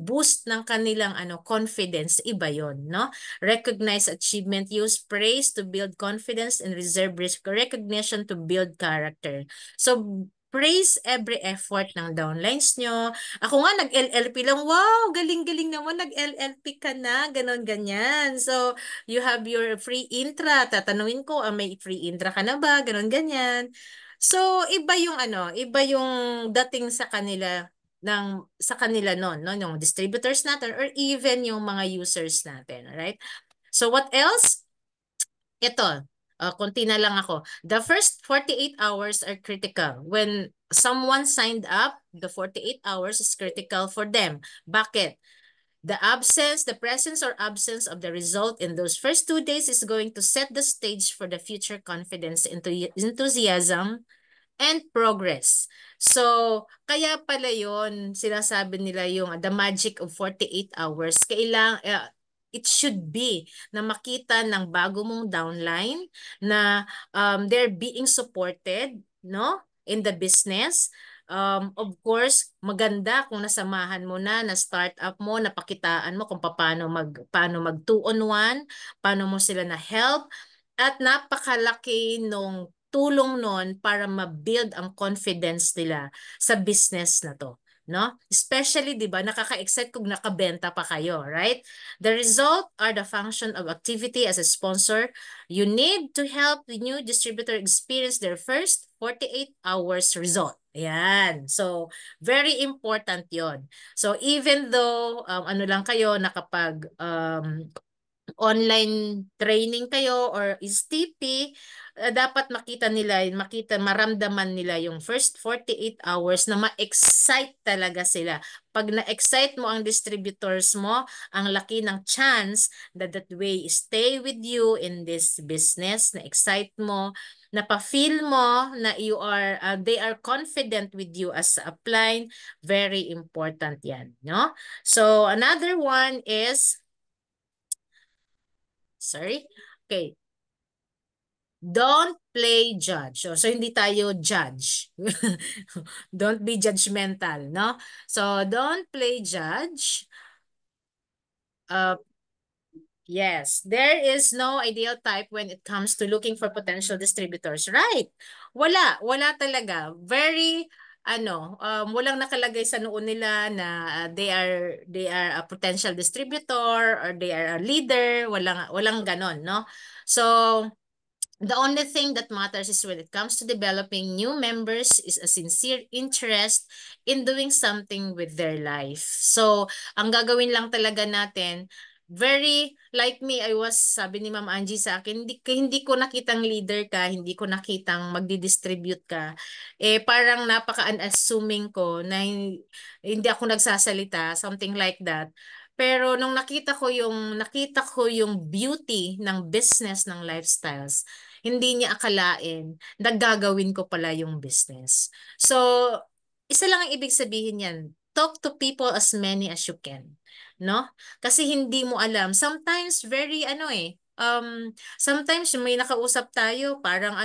boost ng kanilang confidence, iba yon, no? Recognize achievement, use praise to build confidence, and reserve recognition to build character. So praise every effort ng downlines nyo. Ako nga, nag-LLP lang. Wow, galing-galing naman. Nag-LLP ka na. Ganon, ganyan. So, you have your free intra. Tatanungin ko, may free intra ka na ba? Ganon, ganyan. So, iba yung dating sa kanila noon, no? Yung distributors natin or even yung mga users natin, right? So, what else? Ito, konti na lang ako. The first 48 hours are critical. When someone signed up, the 48 hours is critical for them. Bakit? The presence or absence of the result in those first 2 days is going to set the stage for the future confidence, enthusiasm, and progress. So, kaya pala yon sinasabi nila yung the magic of 48 hours. It should be na makita ng bago mong downline na they're being supported, no, in the business. Of course, maganda kung nasamahan mo na startup mo, napakitaan mo kung paano mag 2-on-1, paano mo sila na help, at napakalaki nung tulong nun para ma-build ang confidence nila sa business na to, no? Especially, 'di ba, nakaka-excite kung nakabenta pa kayo, right? The result are the function of activity as a sponsor. You need to help the new distributor experience their first 48 hours result. Ayan. So, very important 'yon. So, even though ano lang kayo nakapag online training kayo or is TP, dapat maramdaman nila yung first 48 hours na ma-excite talaga sila. Pag na-excite mo ang distributors mo, ang laki ng chance that way stay with you in this business, na-excite mo, napafeel mo na they are confident with you as a upline. Very important yan, no? So another one is, sorry. Okay. Don't play judge. So hindi tayo judge. Don't be judgmental, no? So, don't play judge. Yes, there is no ideal type when it comes to looking for potential distributors. Right. Wala talaga. Very, walang nakalagay sa noon nila na they are a potential distributor or they are a leader. Walang ganon, no? So, the only thing that matters is when it comes to developing new members is a sincere interest in doing something with their life. So, ang gagawin lang talaga natin, very like me, I was, sabi ni Ma'am Angie sa akin, hindi ko nakitang leader ka, hindi ko nakitang magdi-distribute ka. Eh parang napaka-unassuming ko na hindi ako nagsasalita, something like that. Pero nung nakita ko yung beauty ng business ng lifestyles, hindi niya akalain nagagawin ko pala yung business. So, isa lang ang ibig sabihin yan. Talk to people as many as you can. No? Kasi hindi mo alam. Sometimes very sometimes may nakausap tayo parang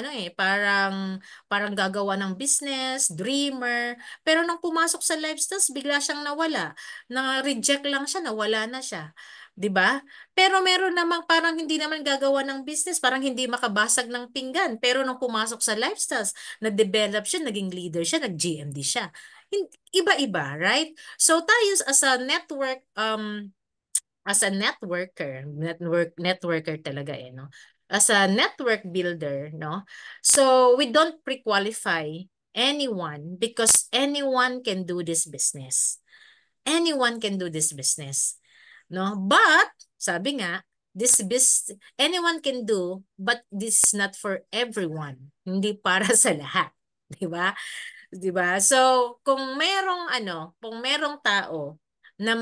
parang gagawa ng business, dreamer, pero nung pumasok sa lifestyles bigla siyang nawala. Na-reject lang siya, nawala na siya. 'Di ba? Pero meron namang parang hindi naman gagawa ng business, parang hindi makabasag ng pinggan. Pero nung pumasok sa lifestyles, na-develop siya, naging leader siya, nag-GMD siya. Iba-iba, right? So tayo as a networker talaga no. As a network builder, no. So we don't pre-qualify anyone because anyone can do this business. Anyone can do this business, no. But sabi nga, anyone can do, but this is not for everyone. Hindi para sa lahat, 'di ba? 'Di ba? So, kung merong tao na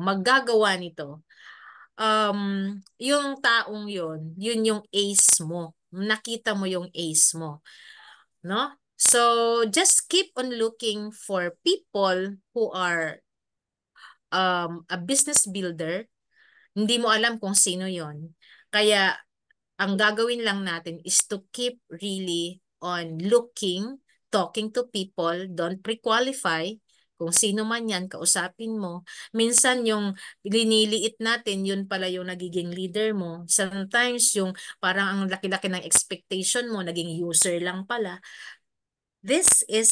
maggagawa nito, yung taong yun yung ace mo. Nakita mo yung ace mo, no? So, just keep on looking for people who are a business builder. Hindi mo alam kung sino yon. Kaya ang gagawin lang natin is to keep really on looking, talking to people, don't pre-qualify. Kung sino man yan, kausapin mo. Minsan yung liniliit natin, yun pala yung nagiging leader mo. Sometimes yung parang ang laki-laki ng expectation mo, naging user lang pala. This is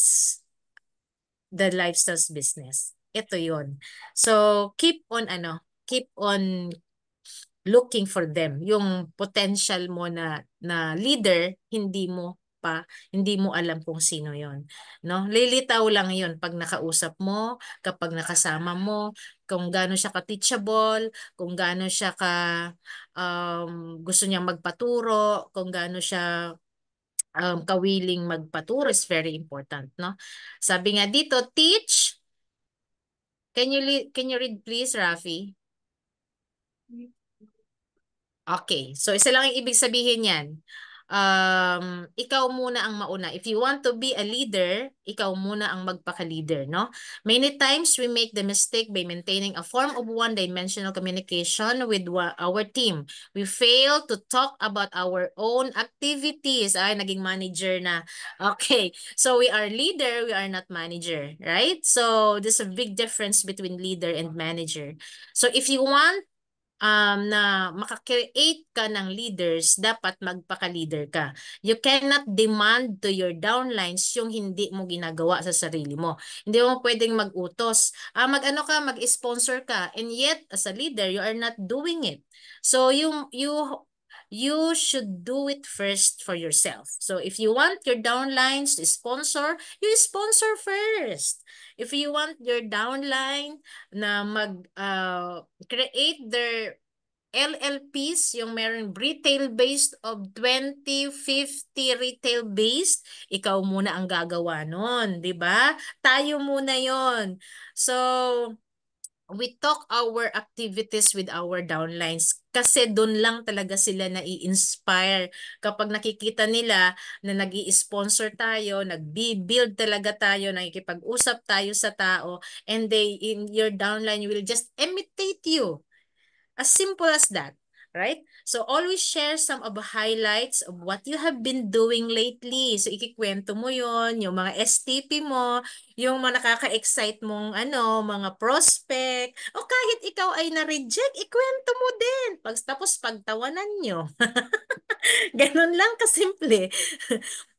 the lifestyles business. Ito yun. So, keep on looking for them. Yung potential mo na leader, hindi mo alam kung sino yon, no? Lilitaw lang yon pag nakausap mo, kapag nakasama mo, kung gaano siya ka teachable, kung gaano siya ka gusto niyang magpaturo, kung gaano siya kawiling magpaturo is very important, no? Sabi nga dito, teach. Can you read please, Rafi? Okay. So, isa lang ang ibig sabihin yan. Ikaw muna ang mauna. If you want to be a leader, ikaw muna ang magpaka-leader, no? Many times, we make the mistake by maintaining a form of one-dimensional communication with our team. We fail to talk about our own activities. Ay, naging manager na. Okay. So, we are leader, we are not manager, right? So, there's a big difference between leader and manager. So, if you want na makakreate ka ng leaders, dapat magpaka-leader ka. You cannot demand to your downlines yung hindi mo ginagawa sa sarili mo. Hindi mo pwedeng mag-utos. Mag-ano ka, mag-sponsor ka, and yet as a leader, you are not doing it. So you should do it first for yourself. So if you want your downlines to sponsor, you sponsor first. If you want your downline na create their LLPs, yung meron retail-based of 20, 50 retail-based, ikaw muna ang gagawa nun, di ba? Tayo muna yon. So, we talk our activities with our downlines kasi doon lang talaga sila nai-inspire kapag nakikita nila na nag-i-sponsor tayo, nag-build talaga tayo, nakikipag-usap tayo sa tao, and your downline will just imitate you. As simple as that, right? So always share some of the highlights of what you have been doing lately. So ikikwento mo yon, yung mga STP mo, yung mga nakaka-excite mong mga prospect, o kahit ikaw ay na-reject, ikwento mo din. Tapos pagtawanan nyo. Ganun lang kasimple.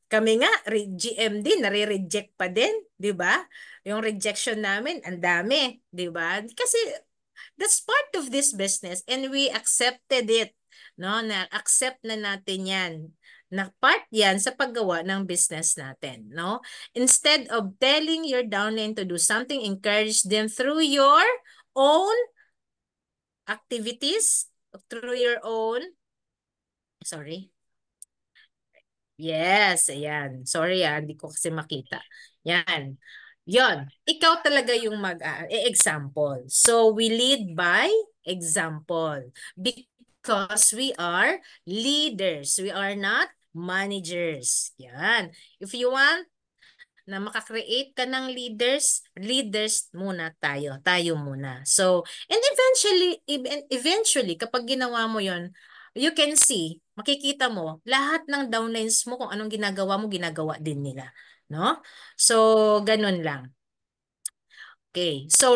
Kami nga, GMD, nare-reject pa din, di ba? Yung rejection namin, ang dami, di ba? Kasi that's part of this business and we accepted it, no? Na-accept na natin 'yan. Na part 'yan sa paggawa ng business natin, no? Instead of telling your downline to do something, encourage them through your own activities through your own, sorry. Yes, ayan. Sorry hindi ko kasi makita. Yan. Yon. Ikaw talaga yung example. So we lead by example because we are leaders. We are not managers. Yan. If you want na makakreate ka ng leaders, leaders muna tayo. Tayo muna. So, and eventually, kapag ginawa mo yon, you can see, makikita mo, lahat ng downlines mo, kung anong ginagawa din nila. No? So, ganun lang. Okay. So,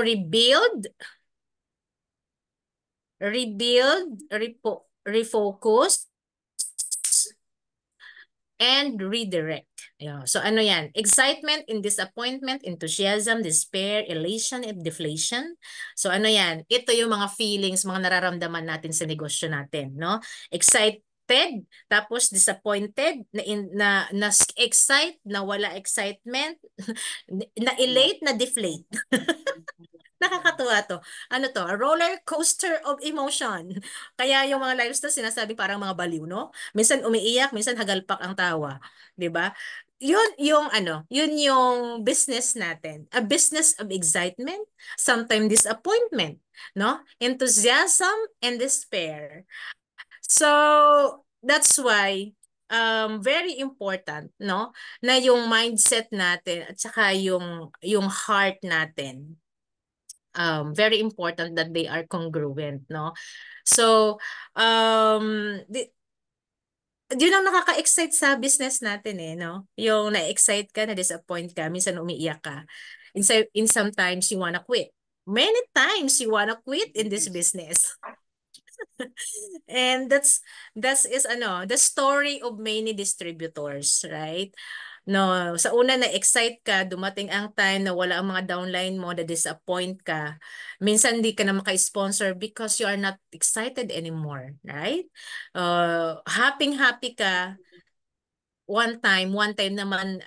refocus, and redirect. Yeah. So ano yan? Excitement and disappointment, enthusiasm, despair, elation, and deflation. So ano yan? Ito yung mga feelings, mga nararamdaman natin sa negosyo natin, no? Excited, tapos disappointed, na excite, na wala excitement, na elate, na deflate. Nakakatuwa to. Ano to? A roller coaster of emotion. Kaya yung mga lives to sinasabi parang mga baliw, no? Minsan umiiyak, minsan hagalpak ang tawa, 'di ba? Yun yung business natin. A business of excitement, sometimes disappointment, no? Enthusiasm and despair. So, that's why very important, no? Na yung mindset natin at saka yung heart natin, very important that they are congruent, no? So, yun ang nakaka-excite sa business natin no? Yung na-excite ka, na-disappoint ka, minsan umiiyak ka. In sometimes you wanna quit. Many times you wanna quit in this business. And that's is the story of many distributors, right? No, sa una na-excite ka, dumating ang time na wala ang mga downline mo, na-disappoint ka. Minsan hindi ka na maka-sponsor because you are not excited anymore, right? Happy ka, one time naman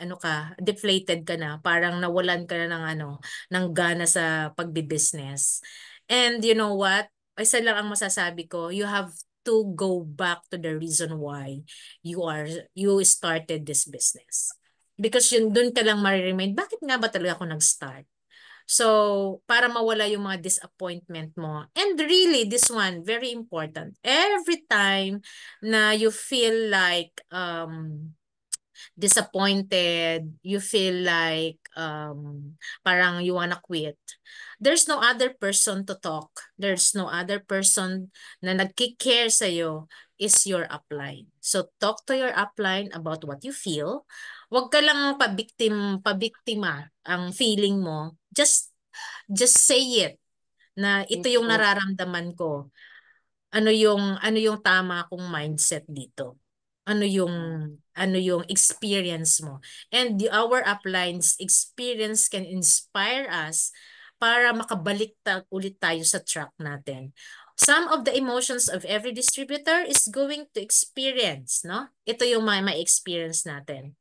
deflated ka na, parang nawalan ka na ng gana sa pagbi-business. And you know what? Isa lang ang masasabi ko, you have to go back to the reason why you started this business. Because yun doon ka lang ma-remind, bakit nga ba talaga ako nag-start? So, para mawala yung mga disappointment mo. And really, this one, very important. Every time na you feel like disappointed, you feel like parang you wanna quit, there's no other person to talk. There's no other person na nagki-care sa'yo is your upline. So talk to your upline about what you feel. Huwag ka lang pabiktima ang feeling mo. Just say it na ito yung nararamdaman ko. Ano yung tama kong mindset dito? Ano yung experience mo? And our uplines experience can inspire us para makabalik ulit tayo sa track natin. Some of the emotions of every distributor is going to experience, no? Ito yung may experience natin.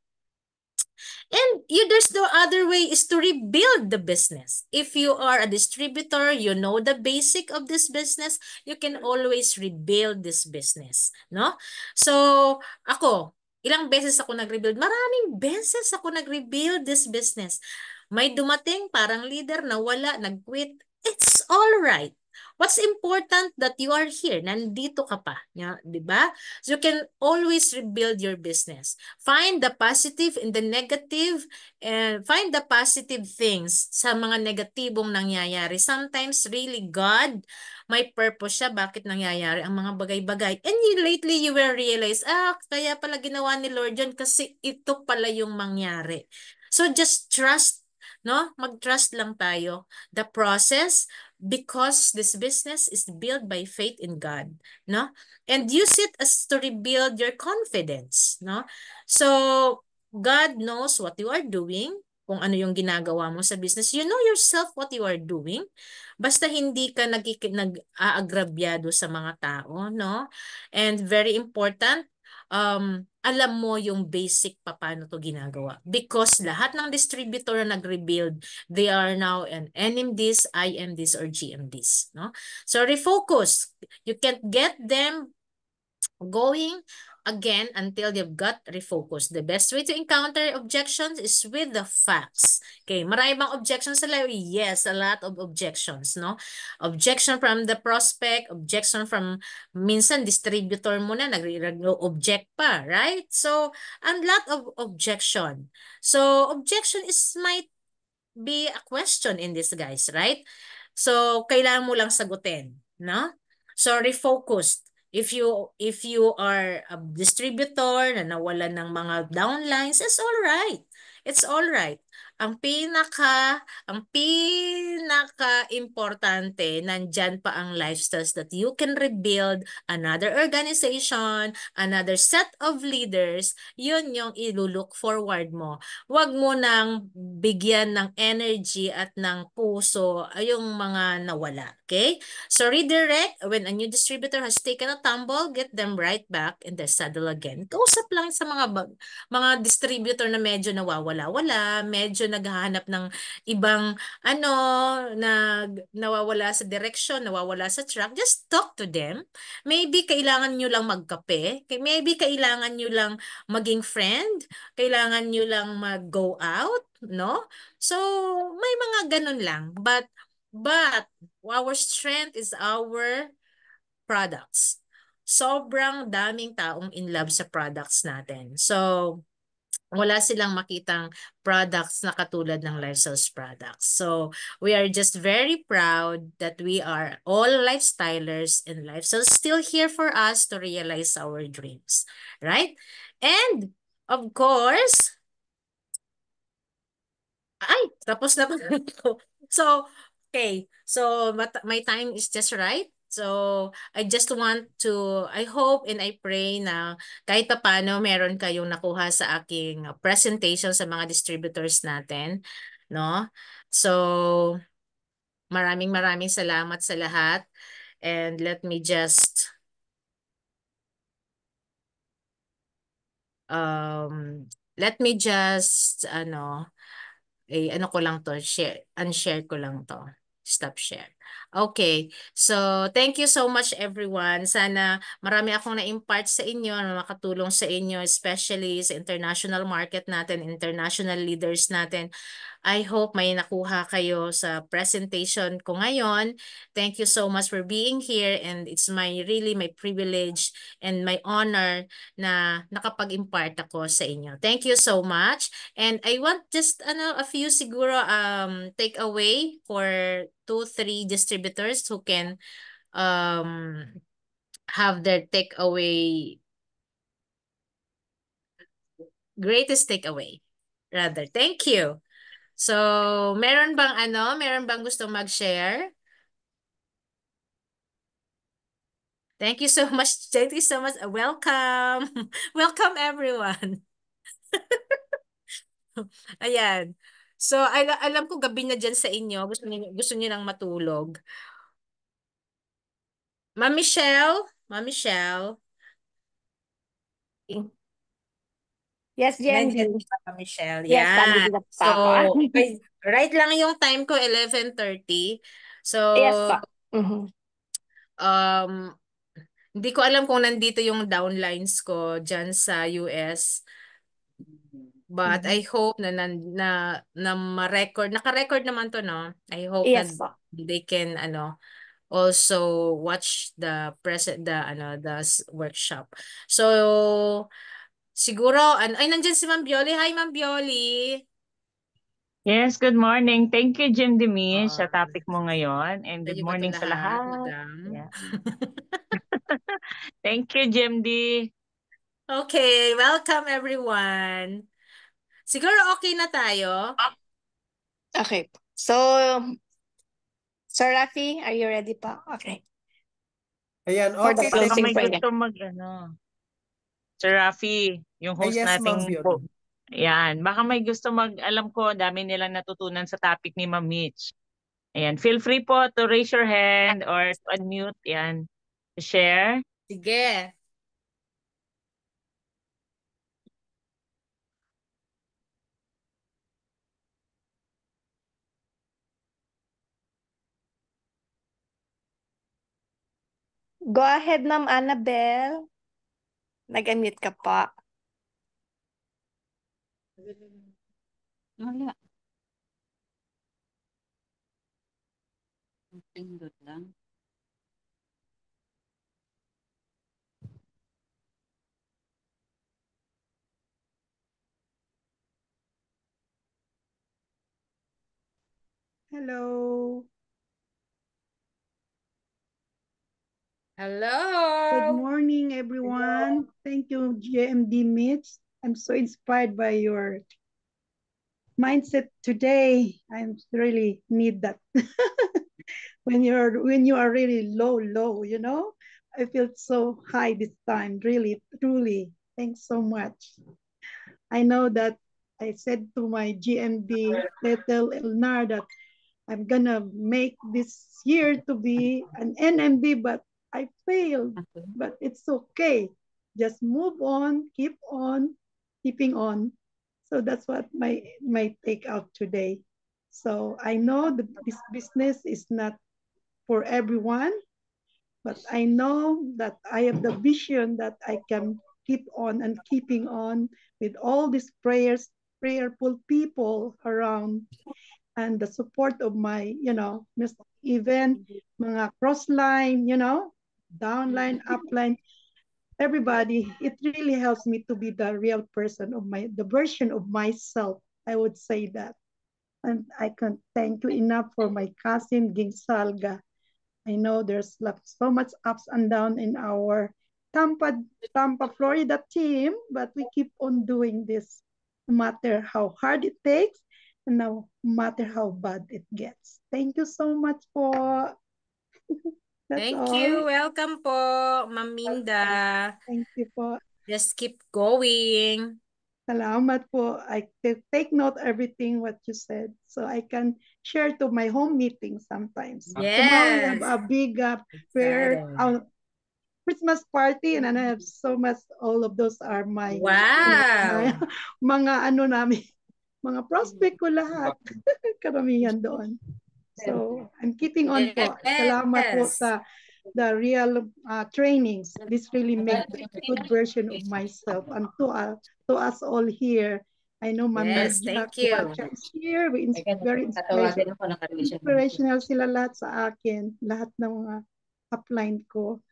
And there's no other way is to rebuild the business. If you are a distributor, you know the basic of this business, you can always rebuild this business, no? So, ilang beses ako nag-rebuild? Maraming beses ako nag-rebuild this business. May dumating parang leader na wala, nag-quit. It's all right. What's important that you are here, nandito ka pa, di ba? So you can always rebuild your business. Find the positive in the negative and find the positive things sa mga negatibong nangyayari. Sometimes really God, may purpose siya bakit nangyayari ang mga bagay-bagay. And lately you will realize, kaya pala ginawa ni Lord yun kasi ito pala yung mangyari. So just trust, no? Mag-trust lang tayo. The process, because this business is built by faith in God, no? And use it as to rebuild your confidence, no? So God knows what you are doing, kung ano yung ginagawa mo sa business. You know yourself what you are doing. Basta hindi ka nag-aagrabyado sa mga tao, no? And very important, alam mo yung basic pa paano to ginagawa. Because lahat ng distributor na nag-rebuild, they are now an NMDs, IMDs, or GMDs. No? So refocus. You can't get them going again until you've got refocused. The best way to encounter objections is with the facts. Okay, marami bang objections sa live? Yes, a lot of objections, no? Objection from the prospect, objection from minsan distributor mo na nag-object pa, right? So, a lot of objection. So, objection is might be a question in this, guys, right? So, kailangan mo lang sagutin, no? So, refocused. If you are a distributor na nawalan ng mga downlines, it's all right. It's all right. Ang pinaka importante, nandyan pa ang lifestyles that you can rebuild another organization, another set of leaders. Yun yung ilulook forward mo. Huwag mo nang bigyan ng energy at ng puso yung mga nawala. Okay? So redirect, when a new distributor has taken a tumble, get them right back in the saddle again. Kausap lang sa mga distributor na medyo nawawala-wala, medyo naghahanap ng ibang ano, nawawala sa direction, nawawala sa track. Just talk to them. Maybe kailangan nyo lang magkape. Maybe kailangan nyo lang maging friend. Kailangan nyo lang mag-go out, no? So, may mga ganun lang. But our strength is our products. Sobrang daming taong in love sa products natin. So, wala silang makitang products na katulad ng Lifestyles products. So, we are just very proud that we are all lifestylers and Lifestyles still here for us to realize our dreams. Right? And, of course, tapos na po. So, okay. So, my time is just right. So, I hope and I pray na kahit pa paano meron kayong nakuha sa aking presentation sa mga distributors natin. No? So, maraming salamat sa lahat. And let me just ano ko lang to, unshare ko lang to. Stop share. Okay. So, thank you so much everyone. Sana marami akong na-impart sa inyo, na makatulong sa inyo, especially sa international market natin, international leaders natin. I hope may nakuha kayo sa presentation ko ngayon. Thank you so much for being here, and it's really my privilege and my honor na nakapag-impart ako sa inyo. Thank you so much. And I want just a few siguro take away for 2-3 distributors who can have their takeaway, greatest takeaway rather. Thank you. So, meron bang gusto mag-share? Thank you so much. Thank you so much. Welcome. Welcome everyone. Ayan. So, alam ko gabi na dyan sa inyo. Gusto niyo nang matulog. Ma'am Michelle? Ma'am Michelle? Yes, Nandiyan GMD. pa, Ma'am Michelle. Yes, Yan. nandito So, pa ako. right lang yung time ko, 11:30. So, Yes pa. Mhm. um, hindi ko alam kung nandito yung downlines ko dyan sa US. But I hope na ma-record. Naka-record naman to, no? I hope na Yes pa. they can also watch the workshop. So siguro ay nandiyan si Ma'am Bioli. Hi Ma'am Bioli. Yes, good morning. Thank you, Jim Demish, sa Oo. topic mo ngayon. And Sa good iyo ba ito morning sa lahat, lahat. madam? Yeah. Thank you, Jim D. Okay, welcome everyone. Siguro okay na tayo. Okay. So, Sir Rafi, are you ready pa? Okay. Ayan, For the okay. Baka closing may prayer. gusto Sir Rafi, yung host Yes, Ma'am nating Bioli. Yan, baka may gusto alam ko, dami nilang natutunan sa topic ni Ma'am Mitch. Ayan, feel free po to raise your hand or to unmute, yan, to share. Sige. Go ahead, Ma'am Annabelle. Nag-unmute ka pa. Wala. Pindot lang. Hello. Hello. Good morning, everyone. Thank you, GMD Mitch. I'm so inspired by your mindset today. I'm really need that. when you are really low, you know? I feel so high this time, really, truly. Thanks so much. I know that I said to my GMD, Little Elnar, that I'm gonna make this year to be an NMD, but I failed. But it's okay. Just move on, keeping on. So that's what my take out today. So I know this business is not for everyone, but I know that I have the vision that I can keep on and keeping on with all these prayerful people around, and the support of my, even mga crossline, downline, upline, everybody. It really helps me to be the real person of the version of myself. I would say that. And I can't thank you enough for my cousin Ging Salga. I know there's so much ups and downs in our Tampa, Florida team, but we keep on doing this no matter how hard it takes and no matter how bad it gets. Thank you so much for that's Thank all. you. Welcome po, Ma'am Minda. Thank you po. Just keep going. Salamat po. I take note everything what you said so I can share to my home meeting sometimes. Tomorrow we have Yes. a big prayer Excited. Christmas party, and I have so much. All of those are my Wow. mga ano namin, mga prospect ko lahat. Karamihan doon. So, I'm keeping on po. Salamat po Yes. sa the real trainings. This really makes a good version of myself. And to us all here, I know Ma'am Yes, Medja thank you. Kuwacha is here. Very Tatawagan ako ng karoon. inspirational sila lahat sa akin. Lahat ng mga upline ko.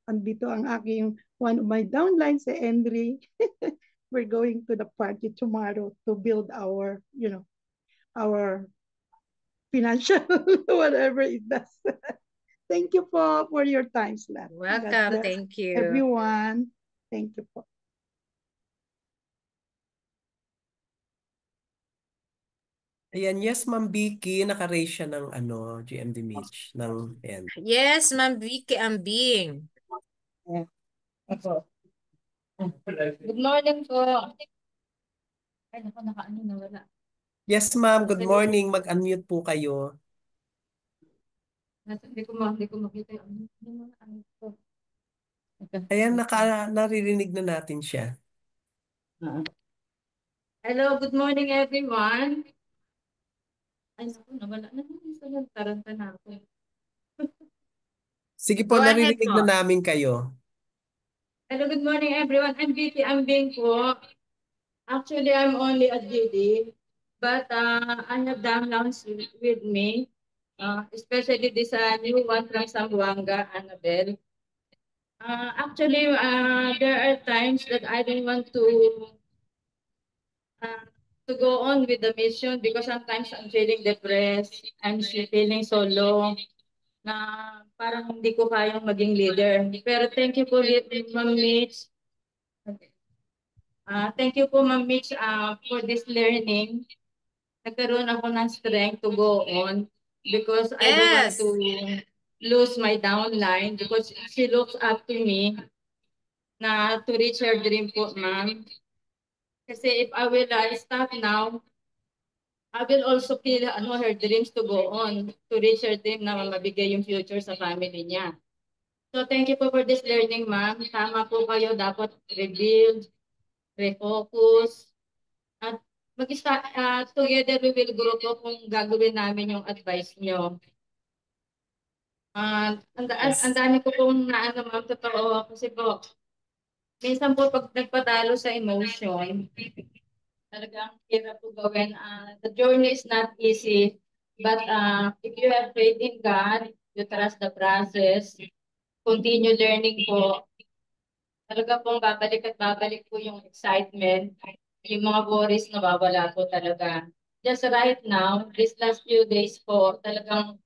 Andito ang aking one of my downlines, si Henry. We're going to the party tomorrow to build our, our financial whatever it does. Thank you for your time, Slap. Welcome. Thank you. Everyone. Thank you po. Ayan, yes, Ma'am Vicky, naka-raise siya ng GMD Mitch. Ayan. Yes, Ma'am Vicky Ambing. Ako. Good morning po. Ay, naku, naka-ano na wala. Yes, ma'am. Good morning. Mag-unmute po kayo. Hindi ko makita yung ano ko. Ayan, naririnig na natin siya. Hello, good morning everyone. Ay, naku, nawala na naman. Taranta na ako. Sige po, Go ahead naririnig po. na namin kayo. Hello, good morning everyone. I'm Vicky Ambing po. Actually, I'm only a GD, but I have downlines with me, especially this new one from Zamboanga, Annabelle. Actually, there are times that I don't want to go on with the mission because sometimes I'm feeling depressed. I'm feeling so low na parang hindi ko kayang maging leader. Pero thank you po, Ma'am Mitch. Thank you po, Ma'am Mitch, for this learning. Nagkaroon ako ng strength to go on because I don't want Yes. to lose my downline because she looks up to me na to reach her dream po, ma'am. Kasi if I will stop now, I will also feel her dreams to go on, to reach her dream na mabigay yung future sa family niya. So thank you po for this learning, ma'am. Tama po kayo, dapat rebuild, refocus, at together we will grow po kung gagawin namin yung advice nyo. Yes. Ang dami ko pong naano ma'am, totoo. Kasi po, minsan po pag nagpatalo sa emotion, talagang hirap po gawin. The journey is not easy, but if you have faith in God, you trust the process, continue learning po, talaga pong babalik at babalik po yung excitement, yung mga worries nawawala po talaga. Just right now, this last few days po, talagang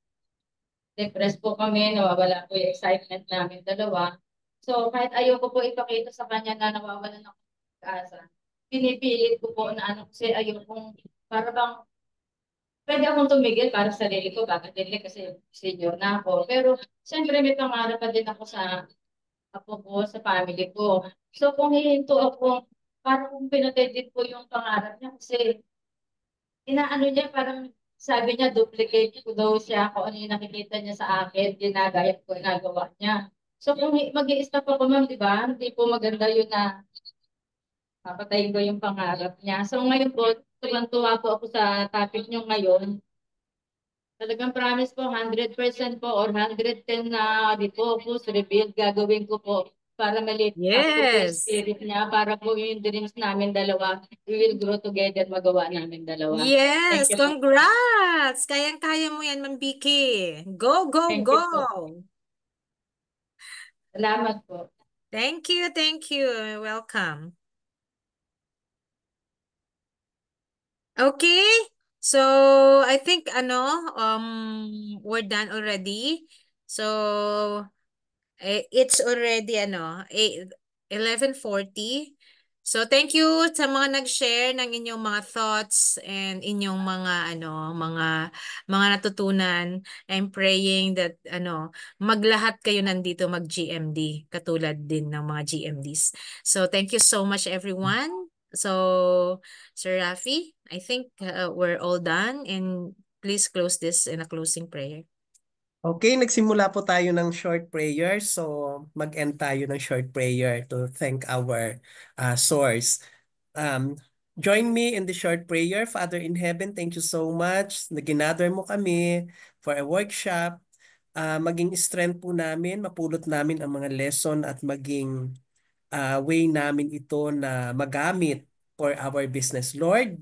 depressed po kami, nawawala po yung excitement namin dalawa. So kahit ayoko po ipakita sa kanya na nawawalan ako ng pag-asa, pinipilit ko po na ano kasi ayokong para bang pwede akong tumigil para sa sarili ko, bakit hindi kasi senior na ako. Pero siyempre may pangarap pa din ako sa apo ko, sa family ko. So kung hihinto ako, parang kung pinatay din po yung pangarap niya kasi inaano niya parang sabi niya duplicate ko daw siya kung ano yung nakikita niya sa akin, ginagaya ko, ginagawa niya. So kung mag-i-stop ako ma'am, di ba? Hindi po maganda yun na papatayin ko yung pangarap niya. So ngayon po, tuwan-tuwa po ako sa topic niyo ngayon. Talagang promise po, 100% po or 110 na di po, focus, rebuild, gagawin ko po para malift up ko po yung Yes. spirit niya, para po yung dreams namin dalawa, we will grow together, magawa namin dalawa. Yes, Thank you po. congrats! Kayang-kaya mo yan, Ma'am Vicky. Go, go, Thank go! you po. Salamat po. Thank you, thank you. Welcome. Okay, so I think we're done already. So it's already 11:40. So thank you sa mga nag-share ng inyong mga thoughts and inyong mga natutunan. I'm praying that maglahat kayo nandito mag-GMD katulad din ng mga GMDs. So thank you so much everyone. So Sir Rafi, I think we're all done and please close this in a closing prayer. Okay, nagsimula po tayo ng short prayer. So, mag-end tayo ng short prayer to thank our source. Join me in the short prayer. Father in heaven, thank you so much na ginather mo kami for a workshop. Maging strength po namin, mapulot namin ang mga lesson at maging way namin ito na magamit for our business. Lord,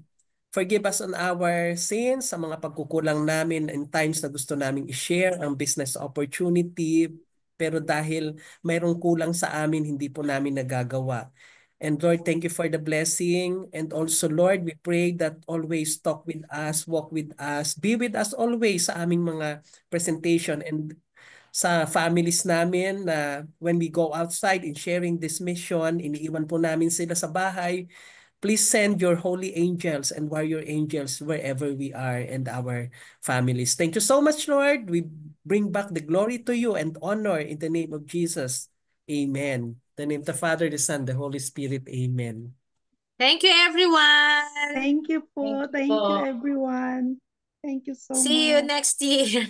forgive us on our sins, sa mga pagkukulang namin in times na gusto namin i-share ang business opportunity, pero dahil mayroong kulang sa amin, hindi po namin nagagawa. And Lord, thank you for the blessing. And also, Lord, we pray that always talk with us, walk with us, be with us always sa aming mga presentation and sa families namin na when we go outside in sharing this mission, iniiwan po namin sila sa bahay. Please send your holy angels and warrior angels wherever we are and our families. Thank you so much, Lord. We bring back the glory to you and honor in the name of Jesus. Amen. In the name of the Father, the Son, the Holy Spirit. Amen. Thank you everyone. Thank you po. Thank you Thank you po. everyone. Thank you so much. See you next year.